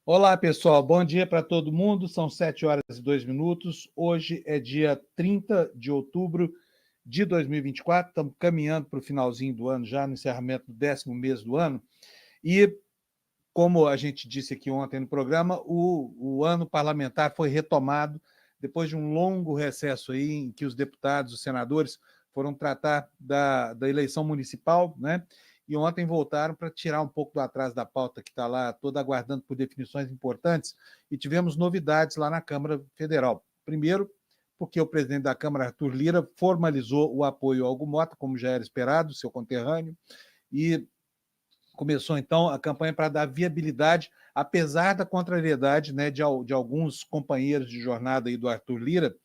Olá, pessoal. Bom dia para todo mundo. São 7h02. Hoje é dia 30 de outubro de 2024. Estamos caminhando para o finalzinho do ano, já no encerramento do 10º mês do ano. E, como a gente disse aqui ontem no programa, o ano parlamentar foi retomado depois de um longo recesso aí em que os deputados, os senadores, foram tratar da eleição municipal, né? E ontem voltaram para tirar um pouco do atraso da pauta que está lá, toda aguardando por definições importantes, e tivemos novidades lá na Câmara Federal. Primeiro, porque o presidente da Câmara, Arthur Lira, formalizou o apoio ao Hugo Mota, como já era esperado, seu conterrâneo, e começou, então, a campanha para dar viabilidade, apesar da contrariedade, né, de alguns companheiros de jornada aí do Arthur Lira,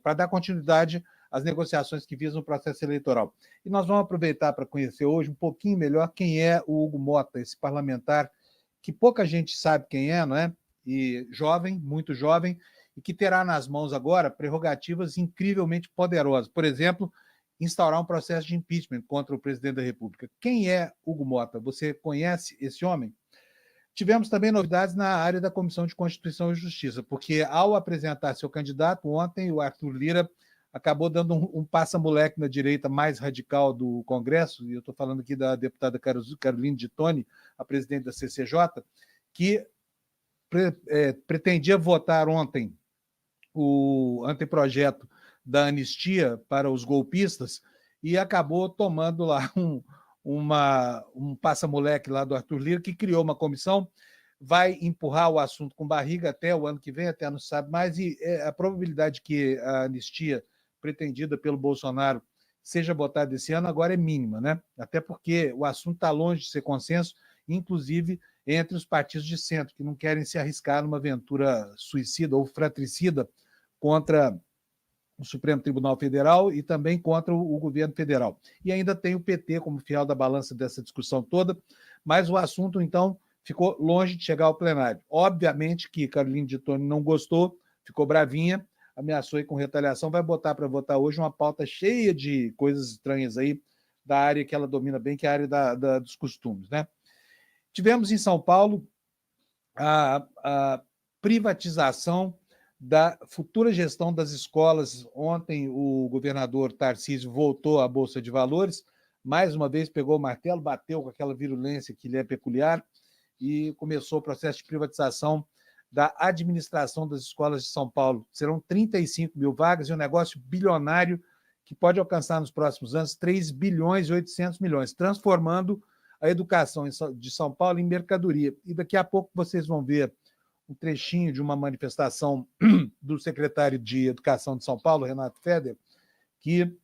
para dar continuidade às negociações que visam o processo eleitoral. E nós vamos aproveitar para conhecer hoje um pouquinho melhor quem é o Hugo Mota, esse parlamentar que pouca gente sabe quem é, não é? E jovem, muito jovem, e que terá nas mãos agora prerrogativas incrivelmente poderosas. Por exemplo, instaurar um processo de impeachment contra o presidente da República. Quem é Hugo Mota? Você conhece esse homem? Tivemos também novidades na área da Comissão de Constituição e Justiça, porque ao apresentar seu candidato, ontem o Arthur Lira acabou dando um passa-moleque na direita mais radical do Congresso, e eu estou falando aqui da deputada Caroline de Toni, a presidente da CCJ, que pretendia votar ontem o anteprojeto da anistia para os golpistas e acabou tomando lá um passa-moleque lá do Arthur Lira, que criou uma comissão, vai empurrar o assunto com barriga até o ano que vem, até não se sabe mais, e a probabilidade que a anistia pretendida pelo Bolsonaro seja votada esse ano agora é mínima, né? Até porque o assunto está longe de ser consenso, inclusive entre os partidos de centro, que não querem se arriscar numa aventura suicida ou fratricida contra o Supremo Tribunal Federal e também contra o governo federal. E ainda tem o PT como fiel da balança dessa discussão toda, mas o assunto, então, ficou longe de chegar ao plenário. Obviamente que Caroline de Toni não gostou, ficou bravinha, ameaçou aí com retaliação, vai botar para votar hoje uma pauta cheia de coisas estranhas aí da área que ela domina bem, que é a área dos costumes, né? Tivemos em São Paulo a privatização da futura gestão das escolas. Ontem o governador Tarcísio voltou à Bolsa de Valores, mais uma vez pegou o martelo, bateu com aquela virulência que lhe é peculiar e começou o processo de privatização da administração das escolas de São Paulo. Serão 35 mil vagas e um negócio bilionário que pode alcançar nos próximos anos 3 bilhões e 800 milhões, transformando a educação de São Paulo em mercadoria. E daqui a pouco vocês vão ver um trechinho de uma manifestação do secretário de Educação de São Paulo, Renato Feder, que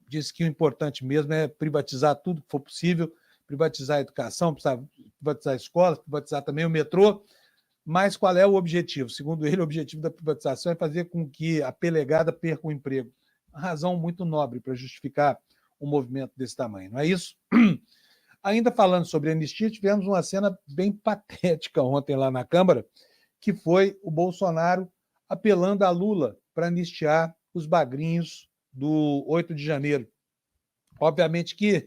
disse que o importante mesmo é privatizar tudo que for possível, privatizar a educação, privatizar a escola, privatizar também o metrô. Mas qual é o objetivo? Segundo ele, o objetivo da privatização é fazer com que a pelegada perca o emprego. Uma razão muito nobre para justificar um movimento desse tamanho, não é isso? Ainda falando sobre anistia, tivemos uma cena bem patética ontem lá na Câmara, que foi o Bolsonaro apelando a Lula para anistiar os bagrinhos do 8 de janeiro. Obviamente que,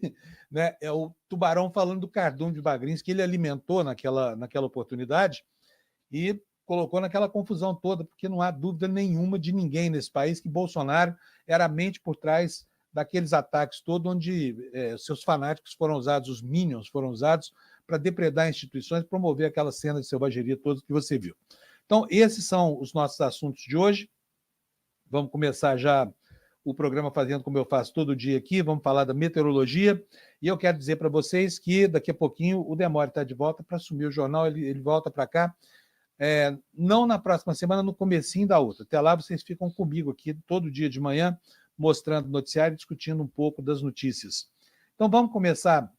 né, é o Tubarão falando do cardume de bagrinhos que ele alimentou naquela oportunidade e colocou naquela confusão toda, porque não há dúvida nenhuma de ninguém nesse país que Bolsonaro era a mente por trás daqueles ataques todos, onde seus fanáticos foram usados, os minions foram usados para depredar instituições, promover aquela cena de selvageria toda que você viu. Então, esses são os nossos assuntos de hoje. Vamos começar já o programa fazendo como eu faço todo dia aqui, vamos falar da meteorologia, e eu quero dizer para vocês que daqui a pouquinho o Demore está de volta para assumir o jornal, ele volta para cá, não na próxima semana, no comecinho da outra. Até lá vocês ficam comigo aqui todo dia de manhã, mostrando o noticiário e discutindo um pouco das notícias. Então vamos começar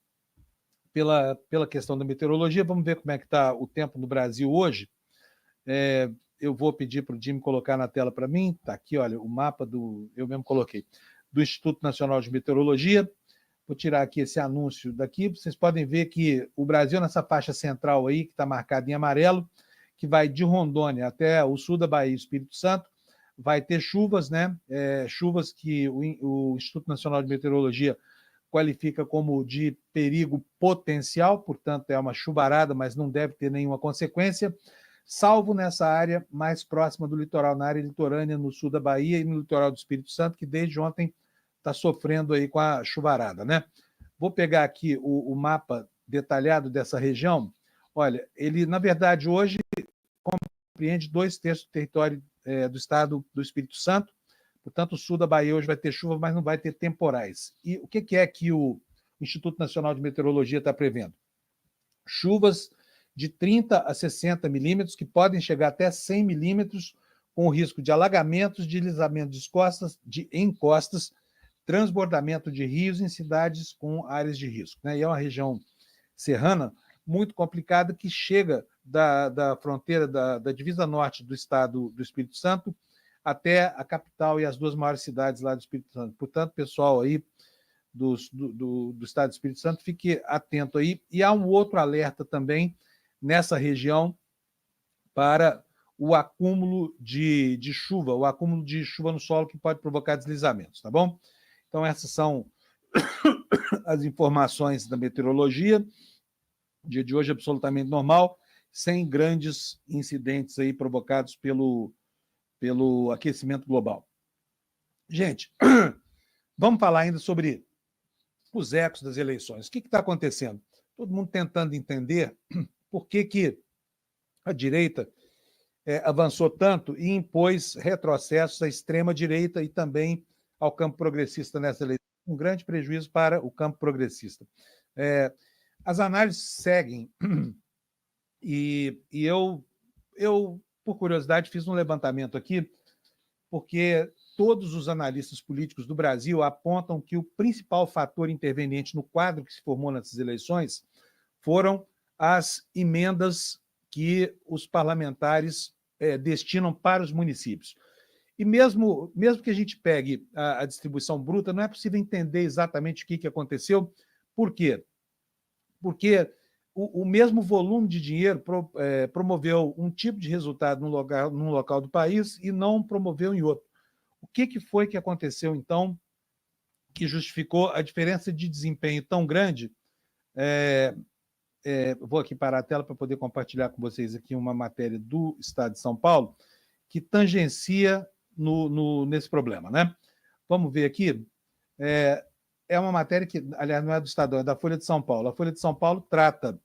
pela questão da meteorologia, vamos ver como é que está o tempo no Brasil hoje. Eu vou pedir para o Jimmy colocar na tela para mim, está aqui, olha, o mapa eu mesmo coloquei, do Instituto Nacional de Meteorologia. Vou tirar aqui esse anúncio daqui, vocês podem ver que o Brasil nessa faixa central aí, que está marcada em amarelo, que vai de Rondônia até o sul da Bahia e Espírito Santo, vai ter chuvas, né? Chuvas que o Instituto Nacional de Meteorologia qualifica como de perigo potencial, portanto é uma chuvarada, mas não deve ter nenhuma consequência, salvo nessa área mais próxima do litoral, na área litorânea, no sul da Bahia e no litoral do Espírito Santo, que desde ontem está sofrendo aí com a chuvarada, né? Vou pegar aqui o mapa detalhado dessa região. Olha, ele, na verdade, hoje compreende 2/3 do território do estado do Espírito Santo, portanto, o sul da Bahia hoje vai ter chuva, mas não vai ter temporais. E o que é que o Instituto Nacional de Meteorologia está prevendo? Chuvas de 30 a 60 milímetros, que podem chegar até 100 milímetros, com o risco de alagamentos, deslizamento de encostas, transbordamento de rios em cidades com áreas de risco, né? E é uma região serrana muito complicada que chega da fronteira, da divisa norte do estado do Espírito Santo até a capital e as duas maiores cidades lá do Espírito Santo. Portanto, pessoal aí do estado do Espírito Santo, fique atento aí. E há um outro alerta também nessa região para o acúmulo de chuva, o acúmulo de chuva no solo que pode provocar deslizamentos, tá bom? Então, essas são as informações da meteorologia. O dia de hoje é absolutamente normal, sem grandes incidentes aí provocados pelo aquecimento global. Gente, vamos falar ainda sobre os ecos das eleições. O que está acontecendo? Todo mundo tentando entender por que a direita avançou tanto e impôs retrocessos à extrema-direita e também ao campo progressista nessa eleição. Um grande prejuízo para o campo progressista. As análises seguem e eu, por curiosidade, fiz um levantamento aqui, porque todos os analistas políticos do Brasil apontam que o principal fator interveniente no quadro que se formou nessas eleições foram as emendas que os parlamentares destinam para os municípios. E mesmo que a gente pegue a distribuição bruta, não é possível entender exatamente o que aconteceu. Por quê? Porque o mesmo volume de dinheiro promoveu um tipo de resultado num local do país e não promoveu em outro. O que foi que aconteceu, então, que justificou a diferença de desempenho tão grande? Vou aqui parar a tela para poder compartilhar com vocês aqui uma matéria do Estado de São Paulo que tangencia nesse problema, né? Vamos ver aqui. É uma matéria que, aliás, não é do Estadão, é da Folha de São Paulo. A Folha de São Paulo trata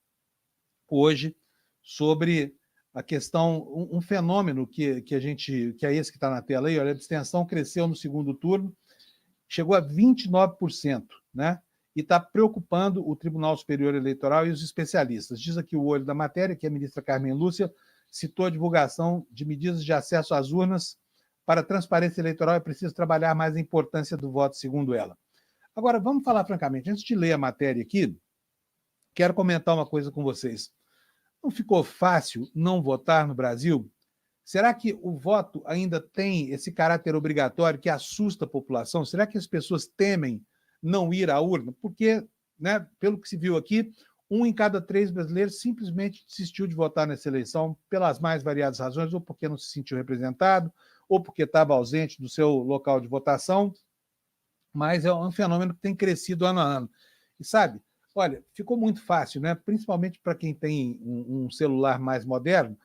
hoje sobre a questão, um fenômeno que é esse que está na tela aí, olha, a abstenção cresceu no segundo turno, chegou a 29%, né? E está preocupando o Tribunal Superior Eleitoral e os especialistas. Diz aqui o olho da matéria, que a ministra Carmen Lúcia citou a divulgação de medidas de acesso às urnas. Para a transparência eleitoral é preciso trabalhar mais a importância do voto, segundo ela. Agora, vamos falar francamente, antes de ler a matéria aqui, quero comentar uma coisa com vocês. Não ficou fácil não votar no Brasil? Será que o voto ainda tem esse caráter obrigatório que assusta a população? Será que as pessoas temem não ir à urna? Porque, né, pelo que se viu aqui, 1 em cada 3 brasileiros simplesmente desistiu de votar nessa eleição pelas mais variadas razões, ou porque não se sentiu representado, ou porque estava ausente do seu local de votação, mas é um fenômeno que tem crescido ano a ano. E sabe, olha, ficou muito fácil, né? Principalmente para quem tem um celular mais moderno,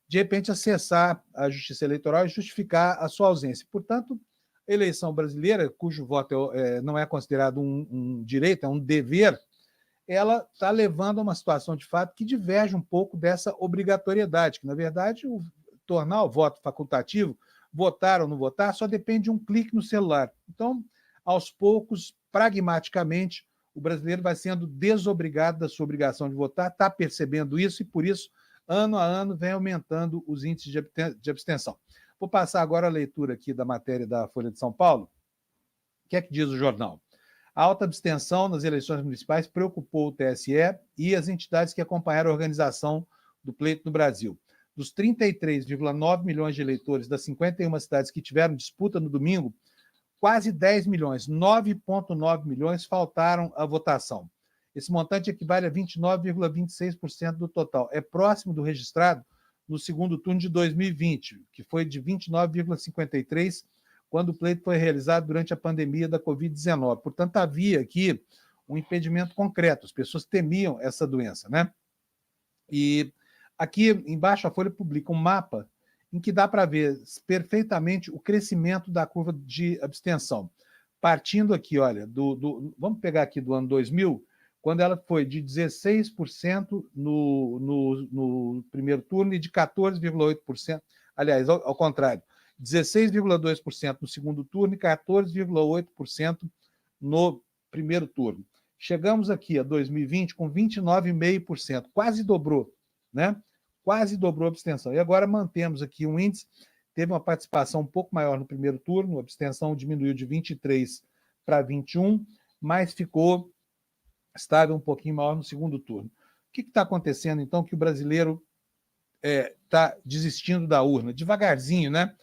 de repente acessar a Justiça Eleitoral e justificar a sua ausência. Portanto, a eleição brasileira, cujo voto não é considerado um direito, é um dever, ela está levando a uma situação de fato que diverge um pouco dessa obrigatoriedade, que, na verdade, tornar o voto facultativo, votar ou não votar, só depende de um clique no celular. Então, aos poucos, pragmaticamente, o brasileiro vai sendo desobrigado da sua obrigação de votar, está percebendo isso e, por isso, ano a ano, vem aumentando os índices de abstenção. Vou passar agora a leitura aqui da matéria da Folha de São Paulo. O que é que diz o jornal? A alta abstenção nas eleições municipais preocupou o TSE e as entidades que acompanharam a organização do pleito no Brasil. Dos 33,9 milhões de eleitores das 51 cidades que tiveram disputa no domingo, quase 10 milhões, 9,9 milhões, faltaram à votação. Esse montante equivale a 29,26% do total. É próximo do registrado no segundo turno de 2020, que foi de 29,53%, quando o pleito foi realizado durante a pandemia da Covid-19. Portanto, havia aqui um impedimento concreto. As pessoas temiam essa doença, né? E aqui embaixo a Folha publica um mapa em que dá para ver perfeitamente o crescimento da curva de abstenção. Partindo aqui, olha, vamos pegar aqui do ano 2000, quando ela foi de 16% no primeiro turno e de 14,8%, aliás, ao contrário, 16,2% no segundo turno e 14,8% no primeiro turno. Chegamos aqui a 2020 com 29,5%, quase dobrou, né? Quase dobrou a abstenção. E agora mantemos aqui um índice, teve uma participação um pouco maior no primeiro turno, a abstenção diminuiu de 23 para 21, mas ficou estável um pouquinho maior no segundo turno. O que está acontecendo, então, que o brasileiro está desistindo da urna? Devagarzinho, né?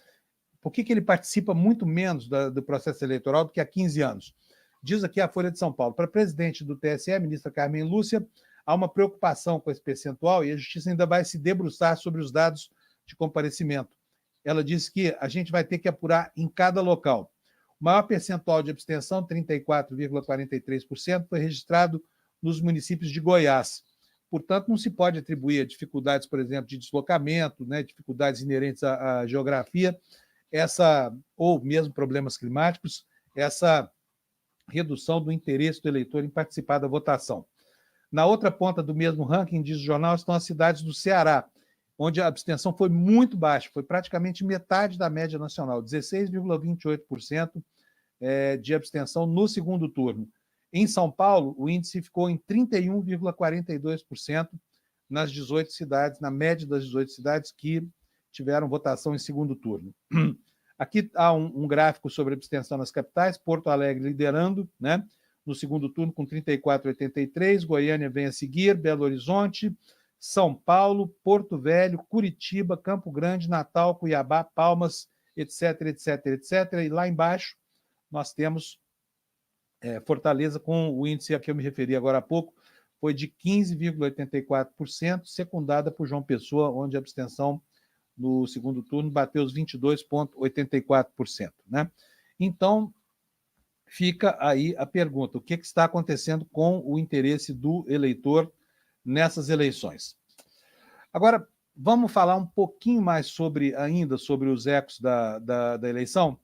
Por que ele participa muito menos do processo eleitoral do que há 15 anos? Diz aqui a Folha de São Paulo. Para a presidente do TSE, a ministra Carmen Lúcia, há uma preocupação com esse percentual e a Justiça ainda vai se debruçar sobre os dados de comparecimento. Ela disse que a gente vai ter que apurar em cada local. O maior percentual de abstenção, 34,43%, foi registrado nos municípios de Goiás. Portanto, não se pode atribuir a dificuldades, por exemplo, de deslocamento, né, dificuldades inerentes à geografia, ou mesmo problemas climáticos, essa redução do interesse do eleitor em participar da votação. Na outra ponta do mesmo ranking, diz o jornal, estão as cidades do Ceará, onde a abstenção foi muito baixa, foi praticamente metade da média nacional, 16,28% de abstenção no segundo turno. Em São Paulo, o índice ficou em 31,42% nas 18 cidades, na média das 18 cidades que tiveram votação em segundo turno. Aqui há um gráfico sobre abstenção nas capitais, Porto Alegre liderando, né, no segundo turno com 34,83%, Goiânia vem a seguir, Belo Horizonte, São Paulo, Porto Velho, Curitiba, Campo Grande, Natal, Cuiabá, Palmas, etc., etc., etc. E lá embaixo nós temos Fortaleza com o índice a que eu me referi agora há pouco, foi de 15,84%, secundada por João Pessoa, onde a abstenção no segundo turno bateu os 22,84%. Né? Então, fica aí a pergunta, o que está acontecendo com o interesse do eleitor nessas eleições? Agora, vamos falar um pouquinho mais ainda sobre os ecos da eleição,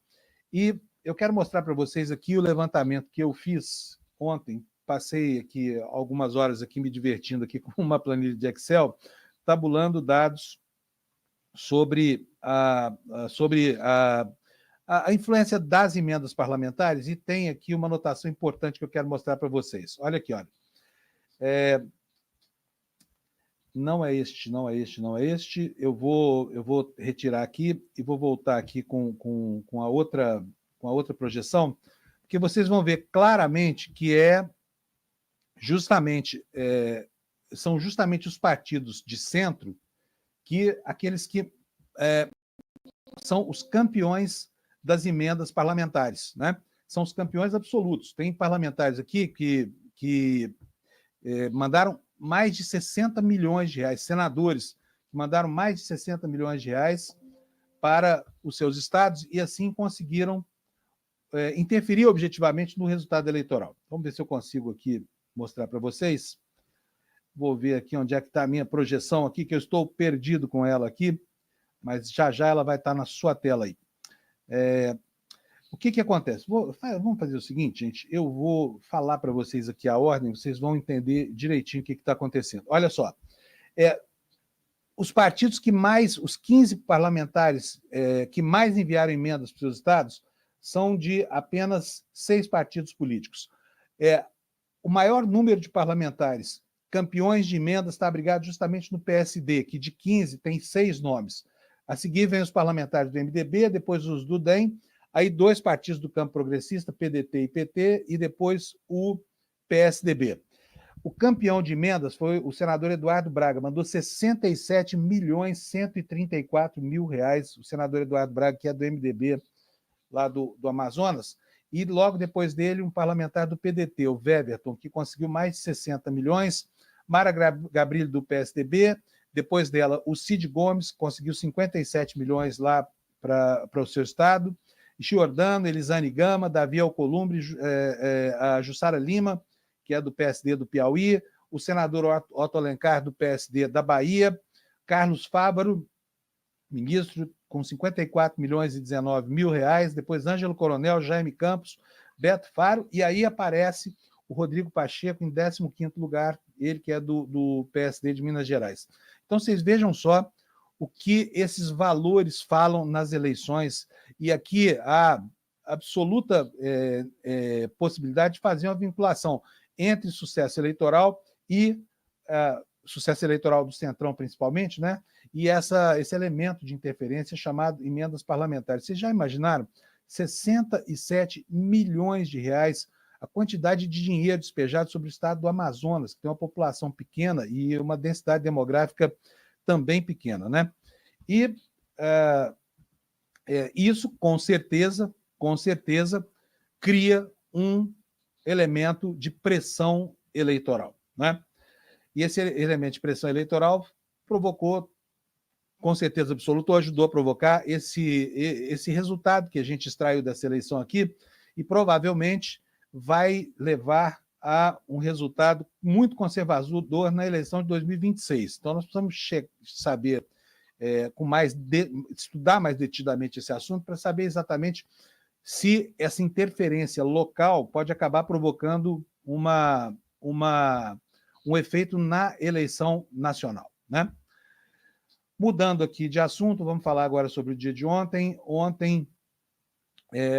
e eu quero mostrar para vocês aqui o levantamento que eu fiz ontem, passei aqui algumas horas aqui me divertindo aqui com uma planilha de Excel, tabulando dados sobre a influência das emendas parlamentares, e tem aqui uma anotação importante que eu quero mostrar para vocês. Olha aqui, olha. Não é este, não é este, não é este. Eu vou retirar aqui e vou voltar aqui com a outra projeção, porque vocês vão ver claramente que são justamente os partidos de centro aqueles que são os campeões das emendas parlamentares, né? São os campeões absolutos. Tem parlamentares aqui que mandaram mais de 60 milhões de reais, senadores que mandaram mais de 60 milhões de reais para os seus estados e assim conseguiram interferir objetivamente no resultado eleitoral. Vamos ver se eu consigo aqui mostrar para vocês. Vou ver aqui onde é que está a minha projeção aqui, que eu estou perdido com ela aqui, mas já ela vai estar na sua tela aí. O que acontece? Vamos fazer o seguinte, gente, eu vou falar para vocês aqui a ordem, vocês vão entender direitinho o que está acontecendo. Olha só, os partidos os 15 parlamentares que mais enviaram emendas para os seus estados são de apenas 6 partidos políticos. O maior número de parlamentares campeões de emendas está abrigado justamente no PSD, que de 15 tem 6 nomes. A seguir vem os parlamentares do MDB, depois os do DEM, aí 2 partidos do campo progressista, PDT e PT, e depois o PSDB. O campeão de emendas foi o senador Eduardo Braga, mandou 67.134.000 reais, o senador Eduardo Braga, que é do MDB, lá do Amazonas, e logo depois dele um parlamentar do PDT, o Weverton, que conseguiu mais de 60 milhões, Mara Gabrilli do PSDB, depois dela o Cid Gomes, conseguiu 57 milhões lá para o seu estado, Giordano, Elisane Gama, Davi Alcolumbre, a Jussara Lima, que é do PSD do Piauí, o senador Otto Alencar, do PSD da Bahia, Carlos Fávaro, ministro, com 54 milhões e 19 mil reais, depois Ângelo Coronel, Jaime Campos, Beto Faro, e aí aparece o Rodrigo Pacheco em 15º lugar, ele que é do PSD de Minas Gerais. Então, vocês vejam só o que esses valores falam nas eleições, e aqui há absoluta possibilidade de fazer uma vinculação entre sucesso eleitoral e sucesso eleitoral do Centrão, principalmente, né? E esse elemento de interferência chamado emendas parlamentares. Vocês já imaginaram? 67 milhões de reais, a quantidade de dinheiro despejado sobre o estado do Amazonas, que tem uma população pequena e uma densidade demográfica também pequena, né? E isso, com certeza, cria um elemento de pressão eleitoral, né? E esse elemento de pressão eleitoral provocou, com certeza absoluta, ou ajudou a provocar esse resultado que a gente extraiu dessa eleição aqui, e provavelmente vai levar a um resultado muito conservador na eleição de 2026. Então, nós precisamos saber, estudar mais detidamente esse assunto para saber exatamente se essa interferência local pode acabar provocando um efeito na eleição nacional, né? Mudando aqui de assunto, vamos falar agora sobre o dia de ontem. Ontem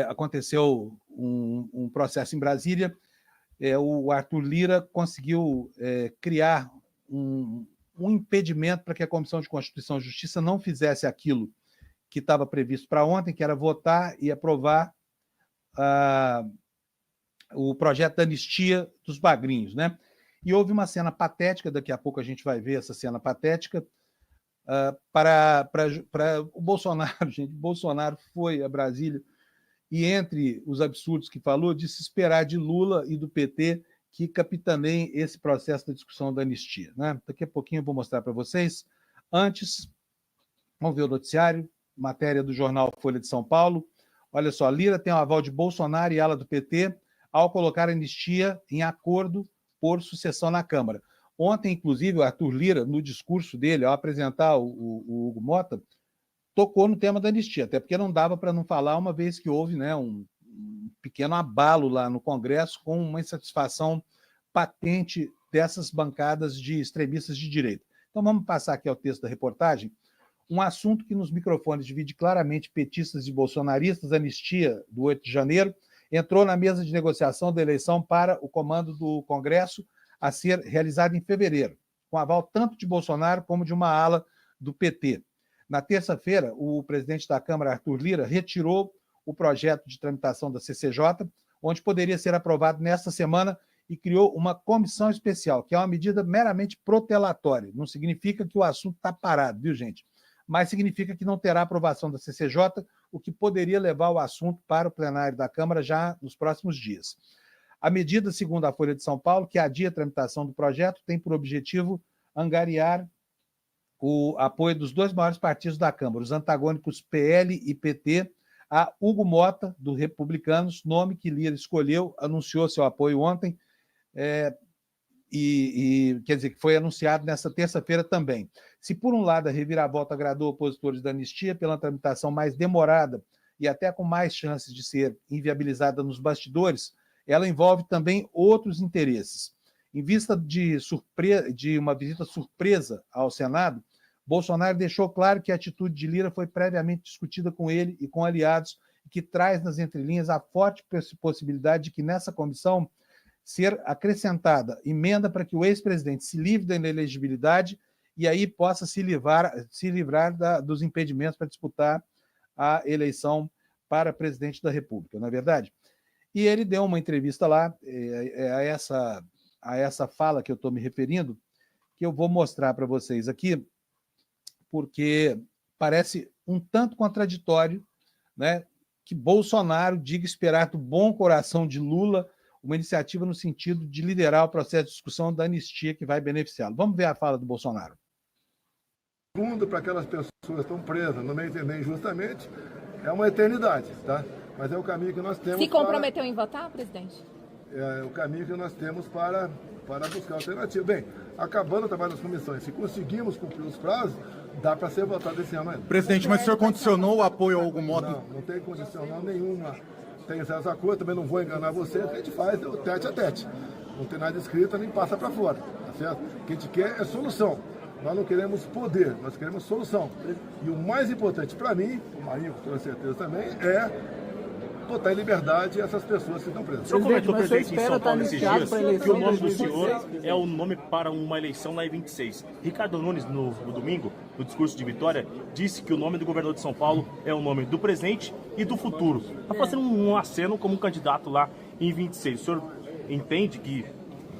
aconteceu um processo em Brasília. O Arthur Lira conseguiu criar um impedimento para que a Comissão de Constituição e Justiça não fizesse aquilo que estava previsto para ontem, que era votar e aprovar o projeto da anistia dos bagrinhos, né? E houve uma cena patética, daqui a pouco a gente vai ver essa cena patética, para o Bolsonaro. Gente, Bolsonaro foi a Brasília e, entre os absurdos que falou, disse esperar de Lula e do PT que capitaneiem esse processo da discussão da anistia, né? Daqui a pouquinho eu vou mostrar para vocês. Antes, vamos ver o noticiário, matéria do jornal Folha de São Paulo. Olha só, Lira tem o aval de Bolsonaro e ala do PT ao colocar a anistia em acordo por sucessão na Câmara. Ontem, inclusive, o Arthur Lira, no discurso dele, ao apresentar o Hugo Mota, tocou no tema da anistia, até porque não dava para não falar, uma vez que houve, né, um pequeno abalo lá no Congresso com uma insatisfação patente dessas bancadas de extremistas de direita. Então vamos passar aqui ao texto da reportagem. Um assunto que nos microfones divide claramente petistas e bolsonaristas, a anistia do 8 de janeiro, entrou na mesa de negociação da eleição para o comando do Congresso a ser realizada em fevereiro, com aval tanto de Bolsonaro como de uma ala do PT. Na terça-feira, o presidente da Câmara, Arthur Lira, retirou o projeto de tramitação da CCJ, onde poderia ser aprovado nesta semana, e criou uma comissão especial, que é uma medida meramente protelatória. Não significa que o assunto está parado, viu, gente? Mas significa que não terá aprovação da CCJ, o que poderia levar o assunto para o plenário da Câmara já nos próximos dias. A medida, segundo a Folha de São Paulo, que adia a tramitação do projeto, tem por objetivo angariar o apoio dos dois maiores partidos da Câmara, os antagônicos PL e PT, a Hugo Mota, do Republicanos, nome que Lira escolheu, anunciou seu apoio ontem, quer dizer, que foi anunciado nesta terça-feira também. Se, por um lado, a reviravolta agradou opositores da anistia pela tramitação mais demorada e até com mais chances de ser inviabilizada nos bastidores, ela envolve também outros interesses. Em vista de uma visita surpresa ao Senado, Bolsonaro deixou claro que a atitude de Lira foi previamente discutida com ele e com aliados, e que traz nas entrelinhas a forte possibilidade de que nessa comissão ser acrescentada emenda para que o ex-presidente se livre da inelegibilidade e aí possa se livrar dos impedimentos para disputar a eleição para presidente da República, não é verdade? E ele deu uma entrevista lá, a essa fala que eu estou me referindo, que eu vou mostrar para vocês aqui, porque parece um tanto contraditório, né, que Bolsonaro diga esperar do bom coração de Lula uma iniciativa no sentido de liderar o processo de discussão da anistia que vai beneficiá-lo. Vamos ver a fala do Bolsonaro. Fundo para aquelas pessoas que estão presas no meio termo injustamente é uma eternidade, tá? Mas é o caminho que nós temos. Se comprometeu em votar, presidente? o caminho que nós temos para buscar alternativa. Bem, acabando o trabalho das comissões, se conseguimos cumprir os prazos, dá para ser votado esse ano ainda. Presidente, mas o senhor condicionou o apoio a algum modo? Não tem condicional nenhuma. Tem essa coisa, também não vou enganar vocês, a gente faz o tete a tete. Não tem nada escrito, nem passa para fora, tá certo? O que a gente quer é solução. Nós não queremos poder, nós queremos solução. E o mais importante para mim, o Marinho com toda certeza também, é botar em liberdade essas pessoas que estão presas. O senhor comentou, presidente, em São Paulo esses dias, que o nome do senhor é o nome para uma eleição lá em 26. Ricardo Nunes, no domingo, no discurso de vitória, disse que o nome do governador de São Paulo é o nome do presente e do futuro. Está fazendo um aceno como candidato lá em 26. O senhor entende que,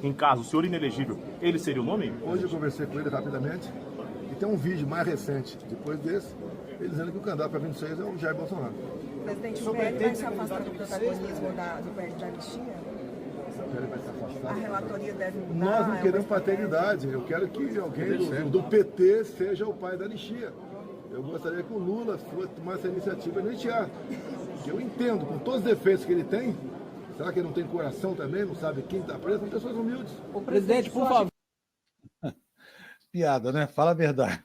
em caso o senhor inelegível, ele seria o nome? Hoje eu conversei com ele rapidamente e tem um vídeo mais recente, depois desse, ele dizendo que o candidato para 26 é o Jair Bolsonaro. Presidente, o PL vai se afastar do protagonismo do PL da anistia? A relatoria deve mudar? Nós não queremos paternidade. Eu quero que alguém do PT seja o pai da anistia. Eu gostaria que o Lula tomasse essa iniciativa de anistiar. Eu entendo, com todos os defeitos que ele tem, será que ele não tem coração também? Não sabe quem está preso? São pessoas humildes. O presidente, por favor. Piada, né? Fala a verdade.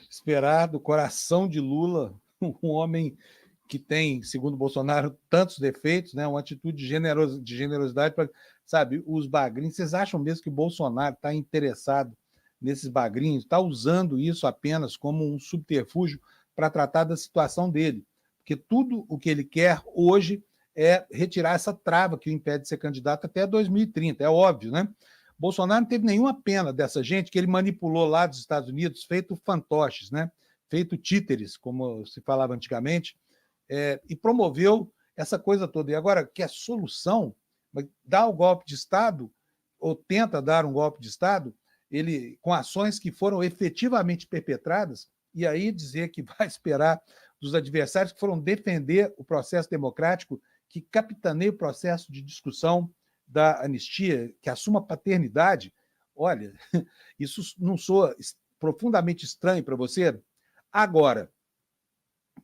Esperar do coração de Lula, um homem que tem, segundo Bolsonaro, tantos defeitos, né? Uma atitude de generosidade para, sabe, os bagrinhos. Vocês acham mesmo que o Bolsonaro está interessado nesses bagrinhos, está usando isso apenas como um subterfúgio para tratar da situação dele? Porque tudo o que ele quer hoje é retirar essa trava que o impede de ser candidato até 2030, é óbvio, né? Bolsonaro não teve nenhuma pena dessa gente que ele manipulou lá dos Estados Unidos, feito fantoches, né? Feito títeres, como se falava antigamente, e promoveu essa coisa toda. E agora, que a solução, dá o golpe de Estado, ou tenta dar um golpe de Estado, ele, com ações que foram efetivamente perpetradas, e aí dizer que vai esperar dos adversários que foram defender o processo democrático, que capitaneia o processo de discussão da anistia, que assuma paternidade. Olha, isso não soa profundamente estranho para você? Agora,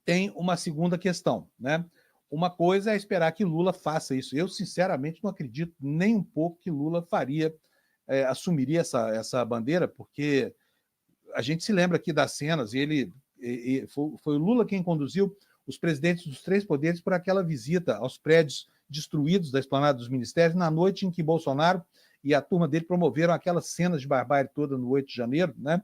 tem uma segunda questão, né? Uma coisa é esperar que Lula faça isso. Eu, sinceramente, não acredito nem um pouco que Lula assumiria essa bandeira, porque a gente se lembra aqui das cenas, foi o Lula quem conduziu os presidentes dos três poderes por aquela visita aos prédios destruídos da esplanada dos ministérios, na noite em que Bolsonaro e a turma dele promoveram aquelas cenas de barbárie toda no 8 de janeiro, né?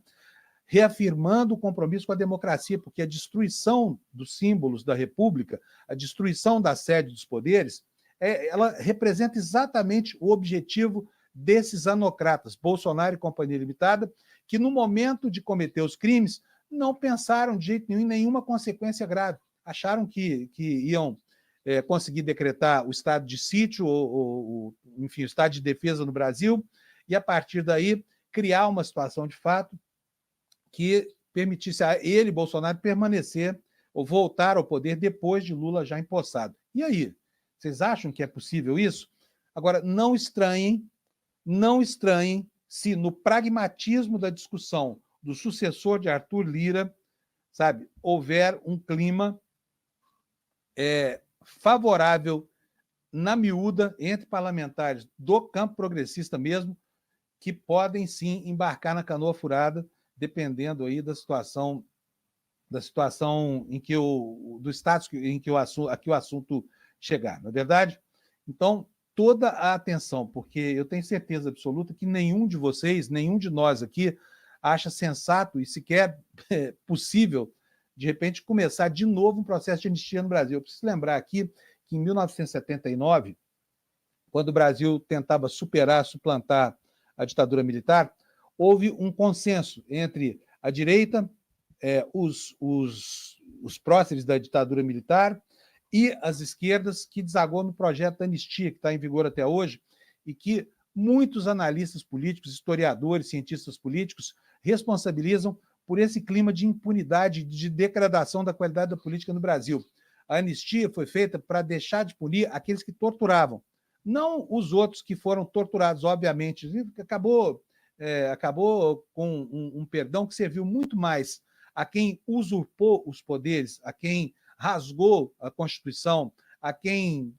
Reafirmando o compromisso com a democracia, porque a destruição dos símbolos da República, a destruição da sede dos poderes, ela representa exatamente o objetivo desses anocratas, Bolsonaro e Companhia Limitada, que no momento de cometer os crimes não pensaram de jeito nenhum em nenhuma consequência grave. Acharam que iam conseguir decretar o estado de sítio, enfim, o estado de defesa no Brasil, e a partir daí criar uma situação de fato que permitisse a ele, Bolsonaro, permanecer ou voltar ao poder depois de Lula já empossado. E aí? Vocês acham que é possível isso? Agora, não estranhem se no pragmatismo da discussão do sucessor de Arthur Lira, sabe, houver um clima favorável na miúda entre parlamentares do campo progressista mesmo, que podem sim embarcar na canoa furada, dependendo aí da situação em que do status em que o assunto chegar, não é verdade? Então, toda a atenção, porque eu tenho certeza absoluta que nenhum de vocês, nenhum de nós aqui acha sensato e sequer possível, de repente, começar de novo um processo de anistia no Brasil. Eu preciso lembrar aqui que em 1979, quando o Brasil tentava suplantar a ditadura militar, houve um consenso entre a direita, os próceres da ditadura militar e as esquerdas, que desagou no projeto da anistia, que está em vigor até hoje, e que muitos analistas políticos, historiadores, cientistas políticos responsabilizam por esse clima de impunidade, de degradação da qualidade da política no Brasil. A anistia foi feita para deixar de punir aqueles que torturavam, não os outros que foram torturados, obviamente. Acabou com um perdão que serviu muito mais a quem usurpou os poderes, a quem rasgou a Constituição, a quem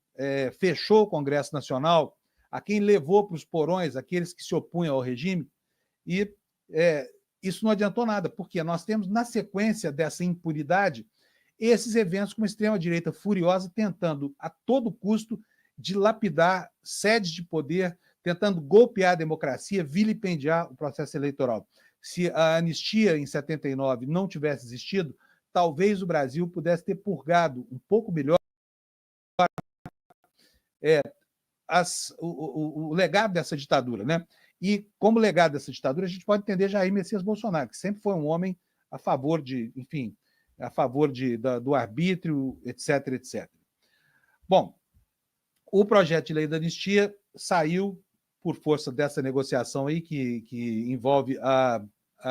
fechou o Congresso Nacional, a quem levou para os porões aqueles que se opunham ao regime, e isso não adiantou nada, porque nós temos, na sequência dessa impunidade, esses eventos com uma extrema-direita furiosa tentando, a todo custo, dilapidar sedes de poder, tentando golpear a democracia, vilipendiar o processo eleitoral. Se a anistia em 79 não tivesse existido, talvez o Brasil pudesse ter purgado um pouco melhor o legado dessa ditadura, né? E, como legado dessa ditadura, a gente pode entender Jair Messias Bolsonaro, que sempre foi um homem a favor do arbítrio, etc, etc. Bom, o projeto de lei da anistia saiu por força dessa negociação aí, que envolve a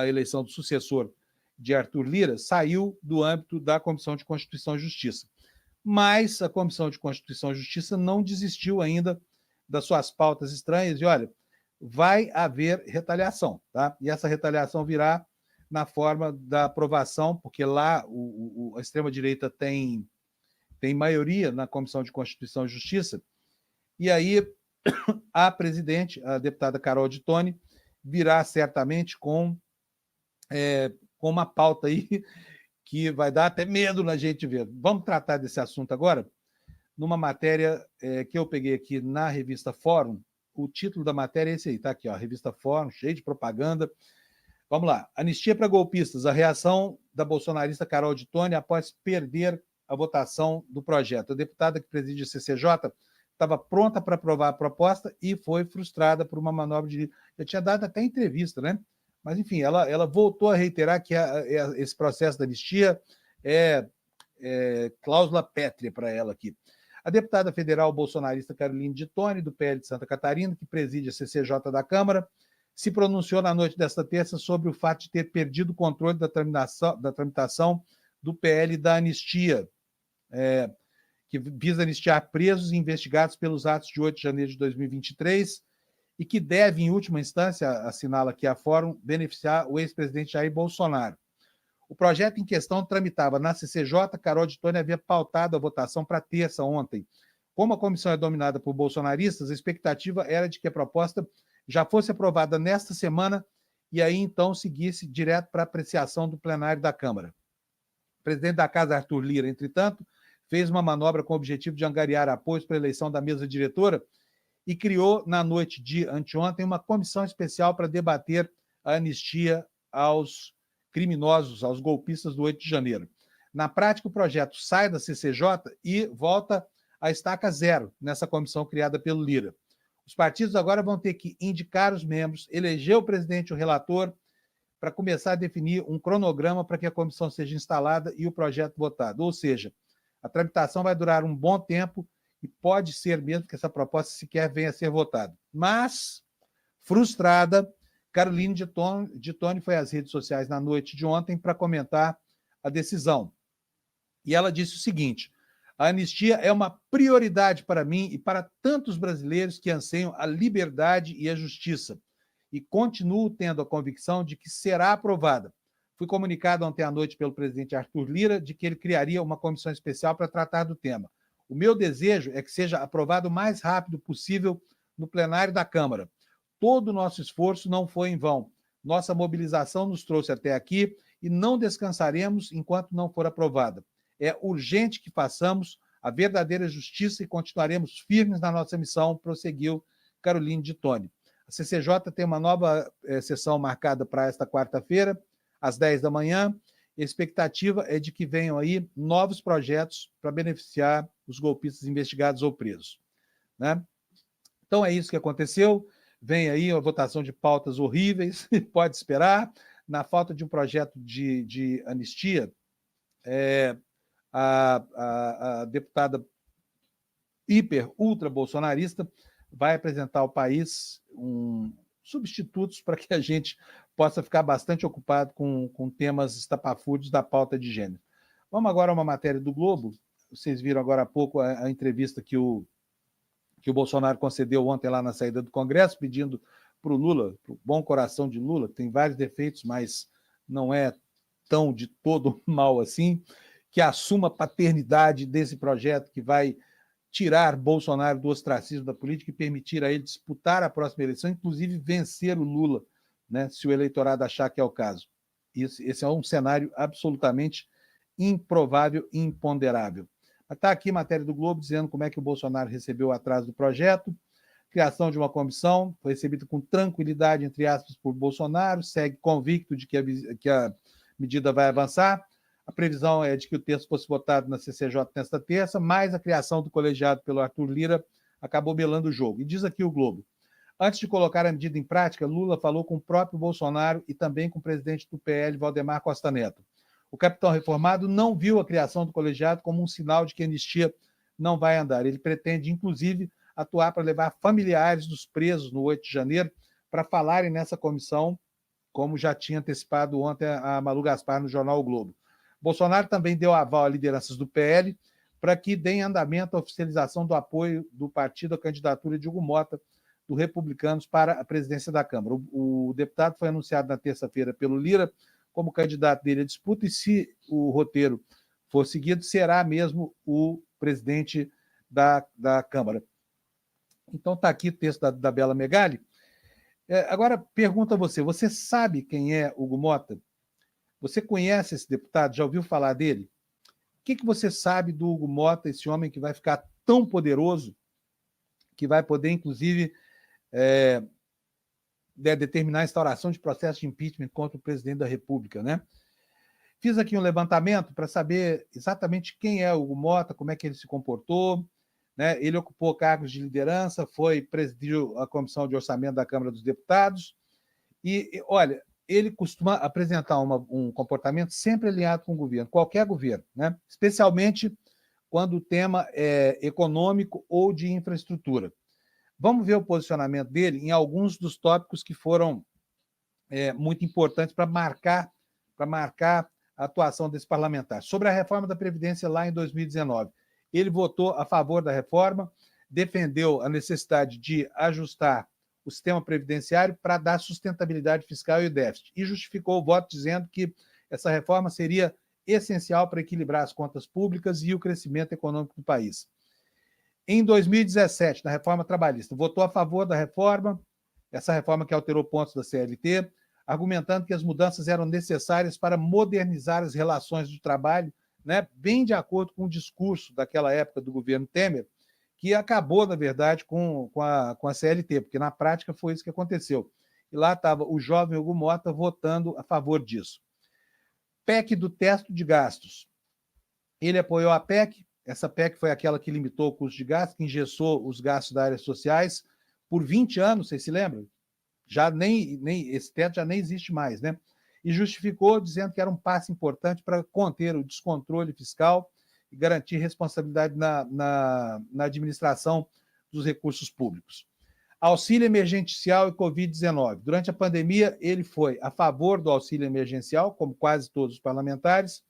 eleição do sucessor de Arthur Lira, saiu do âmbito da Comissão de Constituição e Justiça. Mas a Comissão de Constituição e Justiça não desistiu ainda das suas pautas estranhas e, olha, vai haver retaliação, tá? E essa retaliação virá na forma da aprovação, porque lá a extrema-direita tem maioria na Comissão de Constituição e Justiça, e aí a presidente, a deputada Carol de Tone, virá certamente com uma pauta aí que vai dar até medo na gente ver. Vamos tratar desse assunto agora, numa matéria que eu peguei aqui na revista Fórum. O título da matéria é esse aí, tá aqui, ó, revista Fórum, cheio de propaganda. Vamos lá. Anistia para golpistas, a reação da bolsonarista Carol de Tone após perder a votação do projeto. A deputada que preside a CCJ estava pronta para aprovar a proposta e foi frustrada por uma manobra de... Eu tinha dado até entrevista, né? Mas, enfim, ela voltou a reiterar que esse processo da anistia é cláusula pétrea para ela aqui. A deputada federal bolsonarista Caroline de Tone, do PL de Santa Catarina, que preside a CCJ da Câmara, se pronunciou na noite desta terça sobre o fato de ter perdido o controle da tramitação do PL da anistia, que visa anistiar presos e investigados pelos atos de 8 de janeiro de 2023 e que deve, em última instância, assinala aqui a Fórum, beneficiar o ex-presidente Jair Bolsonaro. O projeto em questão tramitava na CCJ, Carol de Tone havia pautado a votação para terça ontem. Como a comissão é dominada por bolsonaristas, a expectativa era de que a proposta já fosse aprovada nesta semana e aí então seguisse direto para apreciação do plenário da Câmara. O presidente da Casa, Arthur Lira, entretanto, fez uma manobra com o objetivo de angariar apoios para a eleição da mesa diretora e criou, na noite de anteontem, uma comissão especial para debater a anistia aos criminosos, aos golpistas do 8 de janeiro. Na prática, o projeto sai da CCJ e volta à estaca zero nessa comissão criada pelo Lira. Os partidos agora vão ter que indicar os membros, eleger o presidente e o relator, para começar a definir um cronograma para que a comissão seja instalada e o projeto votado. Ou seja, a tramitação vai durar um bom tempo e pode ser mesmo que essa proposta sequer venha a ser votada. Mas, frustrada, Caroline de Tone foi às redes sociais na noite de ontem para comentar a decisão. E ela disse o seguinte: a anistia é uma prioridade para mim e para tantos brasileiros que anseiam a liberdade e a justiça. E continuo tendo a convicção de que será aprovada. Fui comunicado ontem à noite pelo presidente Arthur Lira de que ele criaria uma comissão especial para tratar do tema. O meu desejo é que seja aprovado o mais rápido possível no plenário da Câmara. Todo o nosso esforço não foi em vão. Nossa mobilização nos trouxe até aqui e não descansaremos enquanto não for aprovada. É urgente que façamos a verdadeira justiça e continuaremos firmes na nossa missão, prosseguiu Caroline de Tone. A CCJ tem uma nova sessão marcada para esta quarta-feira, às 10 da manhã. A expectativa é de que venham aí novos projetos para beneficiar os golpistas investigados ou presos, né? Então é isso que aconteceu. Vem aí a votação de pautas horríveis, pode esperar. Na falta de um projeto de anistia, a deputada ultra bolsonarista vai apresentar ao país substitutos para que a gente possa ficar bastante ocupado com temas estapafúrdios da pauta de gênero. Vamos agora a uma matéria do Globo. Vocês viram agora há pouco a entrevista que o Bolsonaro concedeu ontem lá na saída do Congresso, pedindo para o Lula, para o bom coração de Lula, que tem vários defeitos, mas não é tão de todo mal assim, que assuma a paternidade desse projeto que vai tirar Bolsonaro do ostracismo da política e permitir a ele disputar a próxima eleição, inclusive vencer o Lula, né, se o eleitorado achar que é o caso. Esse é um cenário absolutamente improvável e imponderável. Está aqui a matéria do Globo dizendo como é que o Bolsonaro recebeu o atraso do projeto. Criação de uma comissão foi recebida com tranquilidade, entre aspas, por Bolsonaro, segue convicto de que a medida vai avançar. A previsão é de que o texto fosse votado na CCJ nesta terça, mas a criação do colegiado pelo Arthur Lira acabou melando o jogo. E diz aqui o Globo: antes de colocar a medida em prática, Lula falou com o próprio Bolsonaro e também com o presidente do PL, Valdemar Costa Neto. O capitão reformado não viu a criação do colegiado como um sinal de que a anistia não vai andar. Ele pretende, inclusive, atuar para levar familiares dos presos no 8 de janeiro para falarem nessa comissão, como já tinha antecipado ontem a Malu Gaspar no jornal O Globo. Bolsonaro também deu aval a lideranças do PL para que deem andamento à oficialização do apoio do partido à candidatura de Hugo Mota, do Republicanos, para a presidência da Câmara. O deputado foi anunciado na terça-feira pelo Lira como candidato dele à disputa, e se o roteiro for seguido, será mesmo o presidente da Câmara. Então está aqui o texto da Bela Megali. Agora, pergunto a você, você sabe quem é Hugo Mota? Você conhece esse deputado? Já ouviu falar dele? O que você sabe do Hugo Mota, esse homem que vai ficar tão poderoso, que vai poder, inclusive, determinar a instauração de processo de impeachment contra o presidente da República, né? Fiz aqui um levantamento para saber exatamente quem é o Hugo Mota, como é que ele se comportou, né? Ele ocupou cargos de liderança, presidiu a Comissão de Orçamento da Câmara dos Deputados e olha, ele costuma apresentar um comportamento sempre alinhado com o governo, qualquer governo, né? Especialmente quando o tema é econômico ou de infraestrutura. Vamos ver o posicionamento dele em alguns dos tópicos que foram muito importantes para marcar a atuação desse parlamentar. Sobre a reforma da Previdência lá em 2019, ele votou a favor da reforma, defendeu a necessidade de ajustar o sistema previdenciário para dar sustentabilidade fiscal e o déficit, e justificou o voto dizendo que essa reforma seria essencial para equilibrar as contas públicas e o crescimento econômico do país. Em 2017, na reforma trabalhista, votou a favor da reforma, essa reforma que alterou pontos da CLT, argumentando que as mudanças eram necessárias para modernizar as relações de trabalho, né, bem de acordo com o discurso daquela época do governo Temer, que acabou, na verdade, com a CLT, porque na prática foi isso que aconteceu. E lá estava o jovem Hugo Mota votando a favor disso. PEC do teto de gastos. Ele apoiou a PEC. Essa PEC foi aquela que limitou o custo de gasto, que engessou os gastos das áreas sociais por 20 anos, vocês se lembram? Já esse teto já nem existe mais, né? E justificou dizendo que era um passo importante para conter o descontrole fiscal e garantir responsabilidade na administração dos recursos públicos. Auxílio emergencial e Covid-19. Durante a pandemia, ele foi a favor do auxílio emergencial, como quase todos os parlamentares,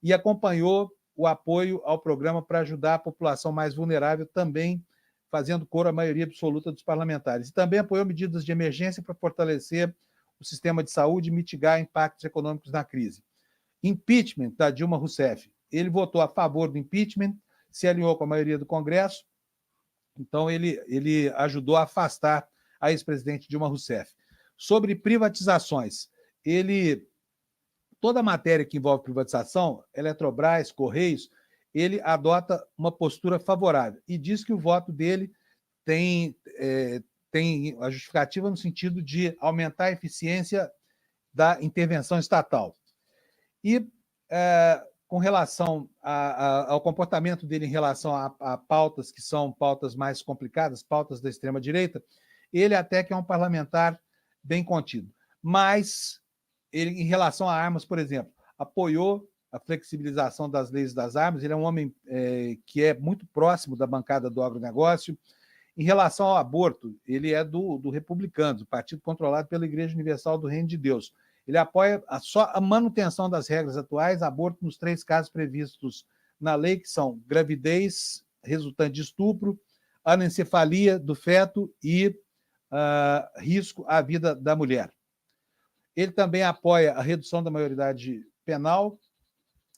e acompanhou o apoio ao programa para ajudar a população mais vulnerável, também fazendo coro à maioria absoluta dos parlamentares. E também apoiou medidas de emergência para fortalecer o sistema de saúde e mitigar impactos econômicos na crise. Impeachment da Dilma Rousseff. Ele votou a favor do impeachment, se alinhou com a maioria do Congresso, então ele ajudou a afastar a ex-presidente Dilma Rousseff. Sobre privatizações, toda matéria que envolve privatização, Eletrobras, Correios, ele adota uma postura favorável e diz que o voto dele tem a justificativa no sentido de aumentar a eficiência da intervenção estatal. E com relação ao comportamento dele em relação a pautas que são pautas mais complicadas, pautas da extrema-direita, ele até que é um parlamentar bem contido. Mas ele, em relação a armas, por exemplo, apoiou a flexibilização das leis das armas. Ele é um homem que é muito próximo da bancada do agronegócio. Em relação ao aborto, ele é do Republicanos, o partido controlado pela Igreja Universal do Reino de Deus. Ele apoia só a manutenção das regras atuais, aborto nos 3 casos previstos na lei, que são gravidez resultante de estupro, anencefalia do feto e risco à vida da mulher. Ele também apoia a redução da maioridade penal,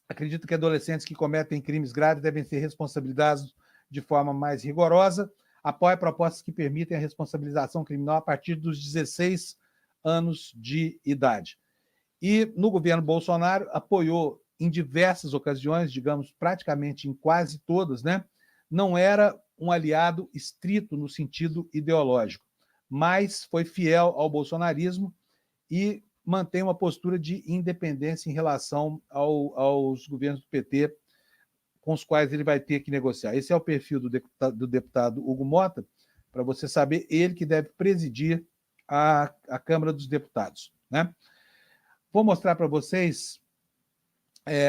acredita que adolescentes que cometem crimes graves devem ser responsabilizados de forma mais rigorosa, apoia propostas que permitem a responsabilização criminal a partir dos 16 anos de idade. E, no governo Bolsonaro, apoiou em diversas ocasiões, digamos, praticamente em quase todas, né? Não era um aliado estrito no sentido ideológico, mas foi fiel ao bolsonarismo e mantém uma postura de independência em relação aos governos do PT com os quais ele vai ter que negociar. Esse é o perfil do deputado Hugo Mota, para você saber, ele que deve presidir a Câmara dos Deputados, né? Vou mostrar para vocês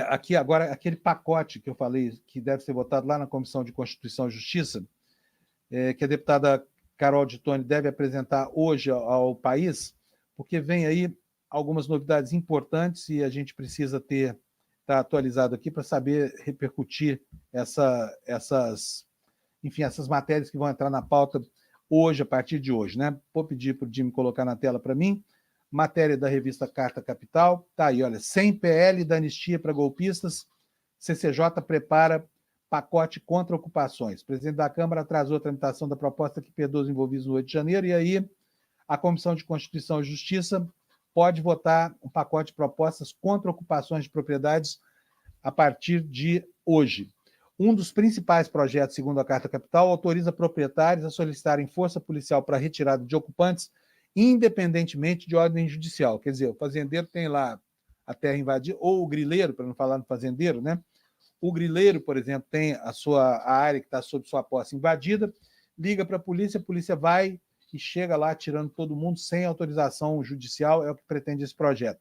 aqui agora aquele pacote que eu falei, que deve ser votado lá na Comissão de Constituição e Justiça, que a deputada Carol de Toni deve apresentar hoje ao país, porque vem aí algumas novidades importantes e a gente precisa estar atualizado aqui para saber repercutir essas matérias que vão entrar na pauta hoje, a partir de hoje, né? Vou pedir para o Jimmy colocar na tela para mim. Matéria da revista Carta Capital, tá aí, olha, sem PL da anistia para golpistas, CCJ prepara pacote contra ocupações. O presidente da Câmara atrasou a tramitação da proposta que perdoa os envolvidos no 8 de janeiro, e aí a Comissão de Constituição e Justiça pode votar um pacote de propostas contra ocupações de propriedades a partir de hoje. Um dos principais projetos, segundo a Carta Capital, autoriza proprietários a solicitarem força policial para retirada de ocupantes, independentemente de ordem judicial. Quer dizer, o fazendeiro tem lá a terra invadida, ou o grileiro, para não falar no fazendeiro, né? O grileiro, por exemplo, tem a área que está sob sua posse invadida, liga para a polícia vai e chega lá tirando todo mundo sem autorização judicial, é o que pretende esse projeto.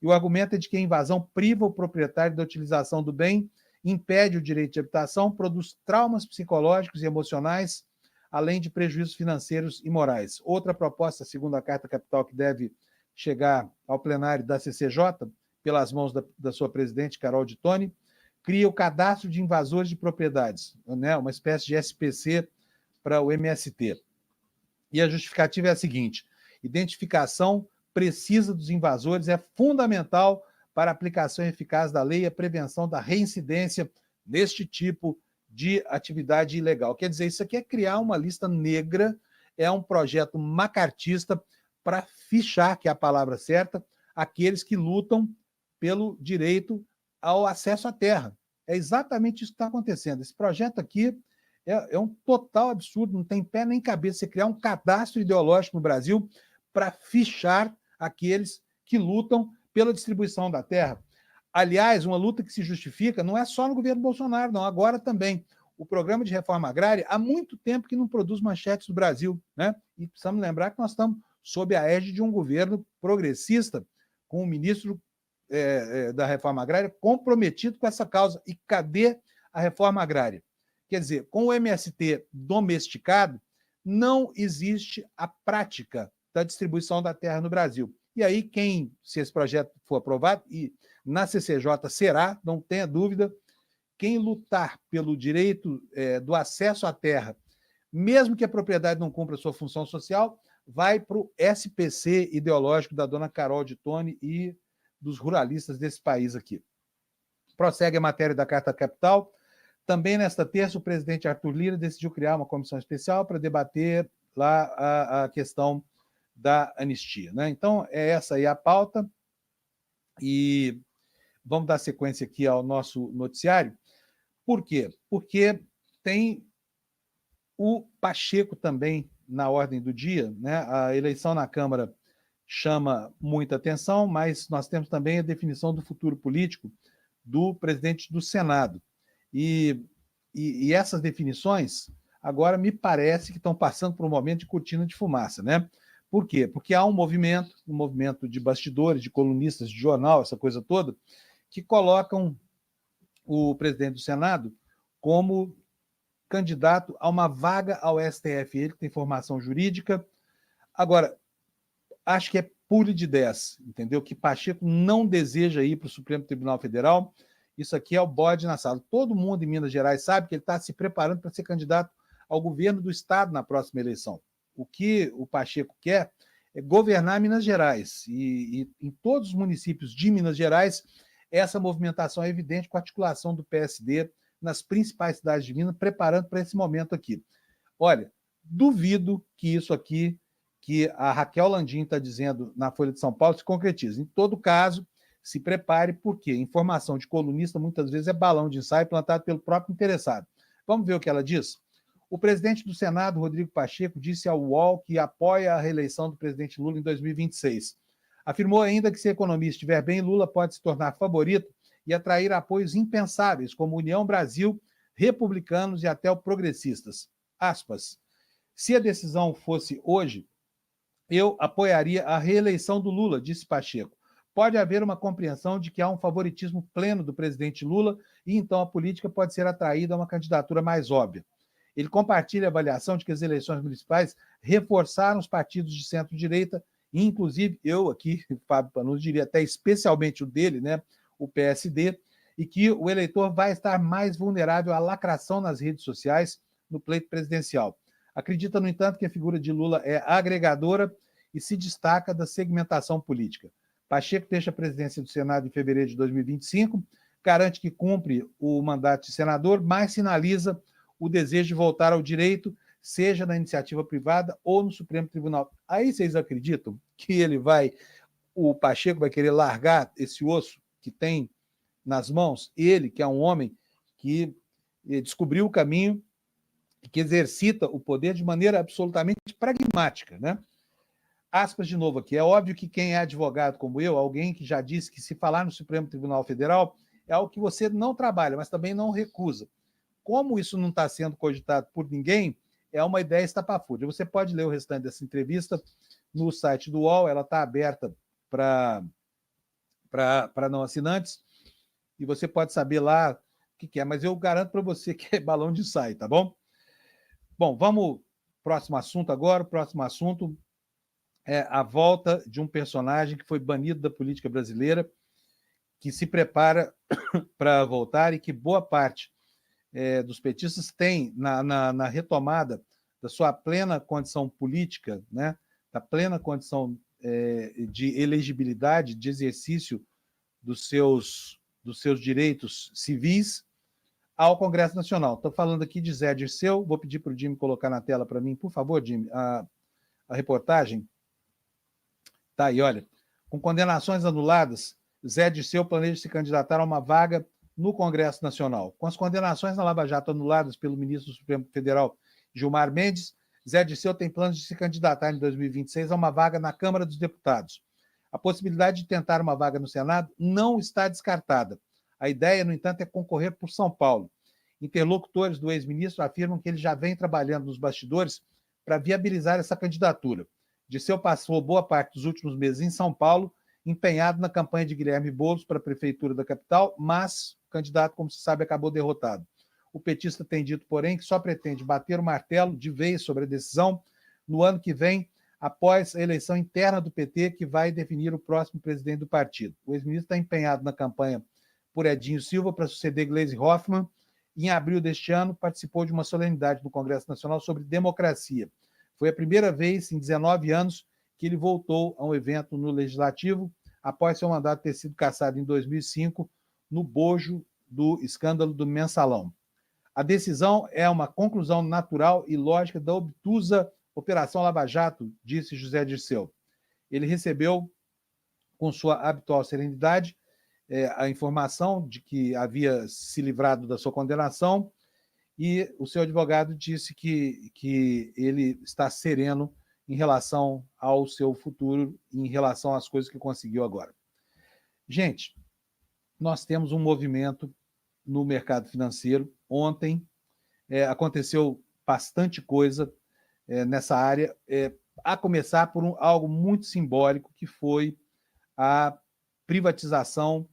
E o argumento é de que a invasão priva o proprietário da utilização do bem, impede o direito de habitação, produz traumas psicológicos e emocionais, além de prejuízos financeiros e morais. Outra proposta, segundo a Carta Capital, que deve chegar ao plenário da CCJ, pelas mãos da sua presidente, Carol de Toni, cria o cadastro de invasores de propriedades, né? Uma espécie de SPC para o MST. E a justificativa é a seguinte: identificação precisa dos invasores é fundamental para a aplicação eficaz da lei e a prevenção da reincidência deste tipo de atividade ilegal. Quer dizer, isso aqui é criar uma lista negra, é um projeto macartista para fichar, que é a palavra certa, aqueles que lutam pelo direito ao acesso à terra. É exatamente isso que está acontecendo. Esse projeto aqui é um total absurdo, não tem pé nem cabeça você criar um cadastro ideológico no Brasil para fichar aqueles que lutam pela distribuição da terra. Aliás, uma luta que se justifica não é só no governo Bolsonaro, não, agora também. O programa de reforma agrária há muito tempo que não produz manchetes do Brasil, né? E precisamos lembrar que nós estamos sob a égide de um governo progressista, com o ministro da reforma agrária comprometido com essa causa. E cadê a reforma agrária? Quer dizer, com o MST domesticado, não existe a prática da distribuição da terra no Brasil. E aí, se esse projeto for aprovado, e na CCJ será, não tenha dúvida, quem lutar pelo direito do acesso à terra, mesmo que a propriedade não cumpra sua função social, vai para o SPC ideológico da dona Carol de Toni e dos ruralistas desse país aqui. Prossegue a matéria da Carta Capital. Também nesta terça, o presidente Arthur Lira decidiu criar uma comissão especial para debater lá a questão da anistia, né? Então, é essa aí a pauta. E vamos dar sequência aqui ao nosso noticiário. Por quê? Porque tem o Pacheco também na ordem do dia, né? A eleição na Câmara chama muita atenção, mas nós temos também a definição do futuro político do presidente do Senado. E essas definições, agora me parece que estão passando por um momento de cortina de fumaça, né? Por quê? Porque há um movimento de bastidores, de colunistas de jornal, essa coisa toda, que colocam o presidente do Senado como candidato a uma vaga ao STF. Ele que tem formação jurídica. Agora, acho que é pule de 10, entendeu? Que Pacheco não deseja ir para o Supremo Tribunal Federal. Isso aqui é o bode na sala. Todo mundo em Minas Gerais sabe que ele está se preparando para ser candidato ao governo do Estado na próxima eleição. O que o Pacheco quer é governar Minas Gerais. E em todos os municípios de Minas Gerais, essa movimentação é evidente com a articulação do PSD nas principais cidades de Minas, preparando para esse momento aqui. Olha, duvido que isso aqui, que a Raquel Landim está dizendo na Folha de São Paulo, se concretize. Em todo caso, se prepare, porque informação de colunista muitas vezes é balão de ensaio plantado pelo próprio interessado. Vamos ver o que ela diz? O presidente do Senado, Rodrigo Pacheco, disse ao UOL que apoia a reeleição do presidente Lula em 2026. Afirmou ainda que, se a economia estiver bem, Lula pode se tornar favorito e atrair apoios impensáveis, como União Brasil, republicanos e até progressistas. Aspas. Se a decisão fosse hoje, eu apoiaria a reeleição do Lula, disse Pacheco. Pode haver uma compreensão de que há um favoritismo pleno do presidente Lula e então a política pode ser atraída a uma candidatura mais óbvia. Ele compartilha a avaliação de que as eleições municipais reforçaram os partidos de centro-direita, e inclusive eu aqui, Fábio Panunzi, diria até especialmente o dele, né, o PSD, e que o eleitor vai estar mais vulnerável à lacração nas redes sociais no pleito presidencial. Acredita, no entanto, que a figura de Lula é agregadora e se destaca da segmentação política. Pacheco deixa a presidência do Senado em fevereiro de 2025, garante que cumpre o mandato de senador, mas sinaliza o desejo de voltar ao direito, seja na iniciativa privada ou no Supremo Tribunal. Aí vocês acreditam que o Pacheco vai querer largar esse osso que tem nas mãos? Ele, que é um homem que descobriu o caminho, que exercita o poder de maneira absolutamente pragmática, né? Aspas de novo aqui. É óbvio que quem é advogado como eu, alguém que já disse que se falar no Supremo Tribunal Federal é algo que você não trabalha, mas também não recusa. Como isso não está sendo cogitado por ninguém, é uma ideia estapafúrdia. Você pode ler o restante dessa entrevista no site do UOL, ela está aberta para não assinantes, e você pode saber lá o que é, mas eu garanto para você que é balão de ensaio, tá bom? Bom, vamos próximo assunto agora. O próximo assunto é a volta de um personagem que foi banido da política brasileira, que se prepara para voltar e que boa parte dos petistas tem na retomada da sua plena condição política, né, da plena condição de elegibilidade, de exercício dos seus direitos civis ao Congresso Nacional. Estou falando aqui de Zé Dirceu, vou pedir para o Jimmy colocar na tela para mim, por favor, Jimmy, a reportagem. Tá aí, olha. Com condenações anuladas, Zé Dirceu planeja se candidatar a uma vaga no Congresso Nacional. Com as condenações na Lava Jato anuladas pelo ministro do Supremo Federal, Gilmar Mendes, Zé Dirceu tem planos de se candidatar em 2026 a uma vaga na Câmara dos Deputados. A possibilidade de tentar uma vaga no Senado não está descartada. A ideia, no entanto, é concorrer por São Paulo. Interlocutores do ex-ministro afirmam que ele já vem trabalhando nos bastidores para viabilizar essa candidatura. Dirceu passou boa parte dos últimos meses em São Paulo, empenhado na campanha de Guilherme Boulos para a prefeitura da capital, mas o candidato, como se sabe, acabou derrotado. O petista tem dito, porém, que só pretende bater o martelo de vez sobre a decisão no ano que vem, após a eleição interna do PT, que vai definir o próximo presidente do partido. O ex-ministro está empenhado na campanha por Edinho Silva para suceder Gleisi Hoffmann. Em abril deste ano, participou de uma solenidade no Congresso Nacional sobre democracia. Foi a primeira vez em 19 anos que ele voltou a um evento no Legislativo, após seu mandato ter sido cassado em 2005, no bojo do escândalo do Mensalão. A decisão é uma conclusão natural e lógica da obtusa Operação Lava Jato, disse José Dirceu. Ele recebeu, com sua habitual serenidade, a informação de que havia se livrado da sua condenação, e o seu advogado disse que ele está sereno em relação ao seu futuro, em relação às coisas que conseguiu agora. Gente, nós temos um movimento no mercado financeiro. Ontem aconteceu bastante coisa nessa área, a começar por algo muito simbólico, que foi a privatização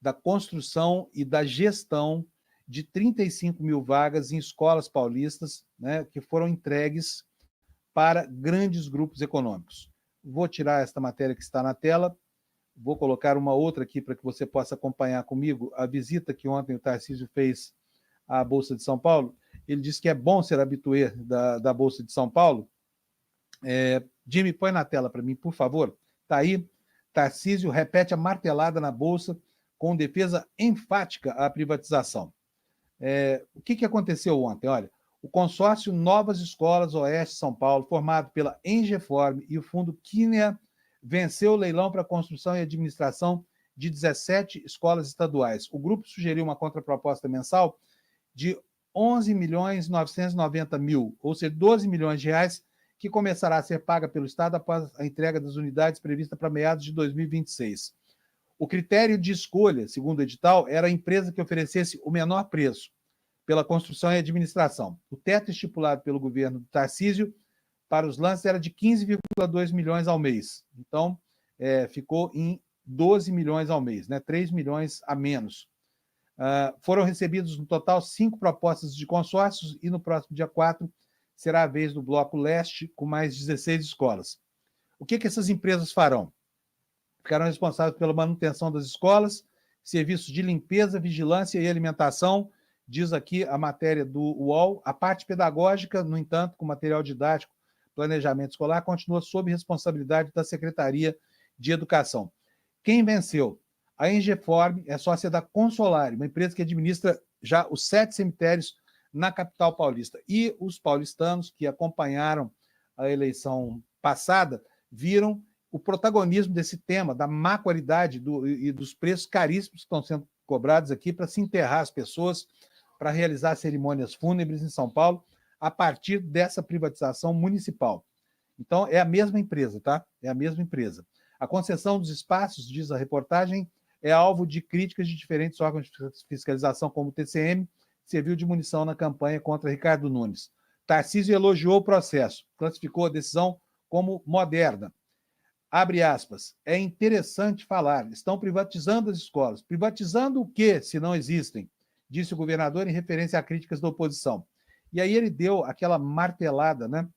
da construção e da gestão de 35 mil vagas em escolas paulistas, né, que foram entregues para grandes grupos econômicos. Vou tirar esta matéria que está na tela, vou colocar uma outra aqui para que você possa acompanhar comigo a visita que ontem o Tarcísio fez à Bolsa de São Paulo. Ele disse que é bom ser habituê da Bolsa de São Paulo. Jimmy, põe na tela para mim, por favor. Está aí, Tarcísio repete a martelada na Bolsa com defesa enfática à privatização. O que aconteceu ontem? Olha, o consórcio Novas Escolas Oeste São Paulo, formado pela Engeform e o Fundo Kinea, venceu o leilão para construção e administração de 17 escolas estaduais. O grupo sugeriu uma contraproposta mensal de R$ 11.990.000, ou seja, 12 milhões de reais, que começará a ser paga pelo Estado após a entrega das unidades prevista para meados de 2026. O critério de escolha, segundo o edital, era a empresa que oferecesse o menor preço pela construção e administração. O teto estipulado pelo governo do Tarcísio para os lances era de 15,2 milhões ao mês. Então, ficou em 12 milhões ao mês, né? 3 milhões a menos. Foram recebidos, no total, 5 propostas de consórcios e no próximo dia 4 será a vez do Bloco Leste, com mais 16 escolas. O que essas empresas farão? Ficarão responsáveis pela manutenção das escolas, serviços de limpeza, vigilância e alimentação, diz aqui a matéria do UOL. A parte pedagógica, no entanto, com material didático, planejamento escolar, continua sob responsabilidade da Secretaria de Educação. Quem venceu? A Engeform é sócia da Consolare, uma empresa que administra já os 7 cemitérios na capital paulista. E os paulistanos que acompanharam a eleição passada viram o protagonismo desse tema, da má qualidade e dos preços caríssimos que estão sendo cobrados aqui para se enterrar as pessoas, para realizar cerimônias fúnebres em São Paulo, a partir dessa privatização municipal. Então, é a mesma empresa, tá? É a mesma empresa. A concessão dos espaços, diz a reportagem, é alvo de críticas de diferentes órgãos de fiscalização, como o TCM, serviu de munição na campanha contra Ricardo Nunes. Tarcísio elogiou o processo, classificou a decisão como moderna. Abre aspas, é interessante falar, estão privatizando as escolas. Privatizando o quê, se não existem? Disse o governador em referência a críticas da oposição. E aí ele deu aquela martelada, né,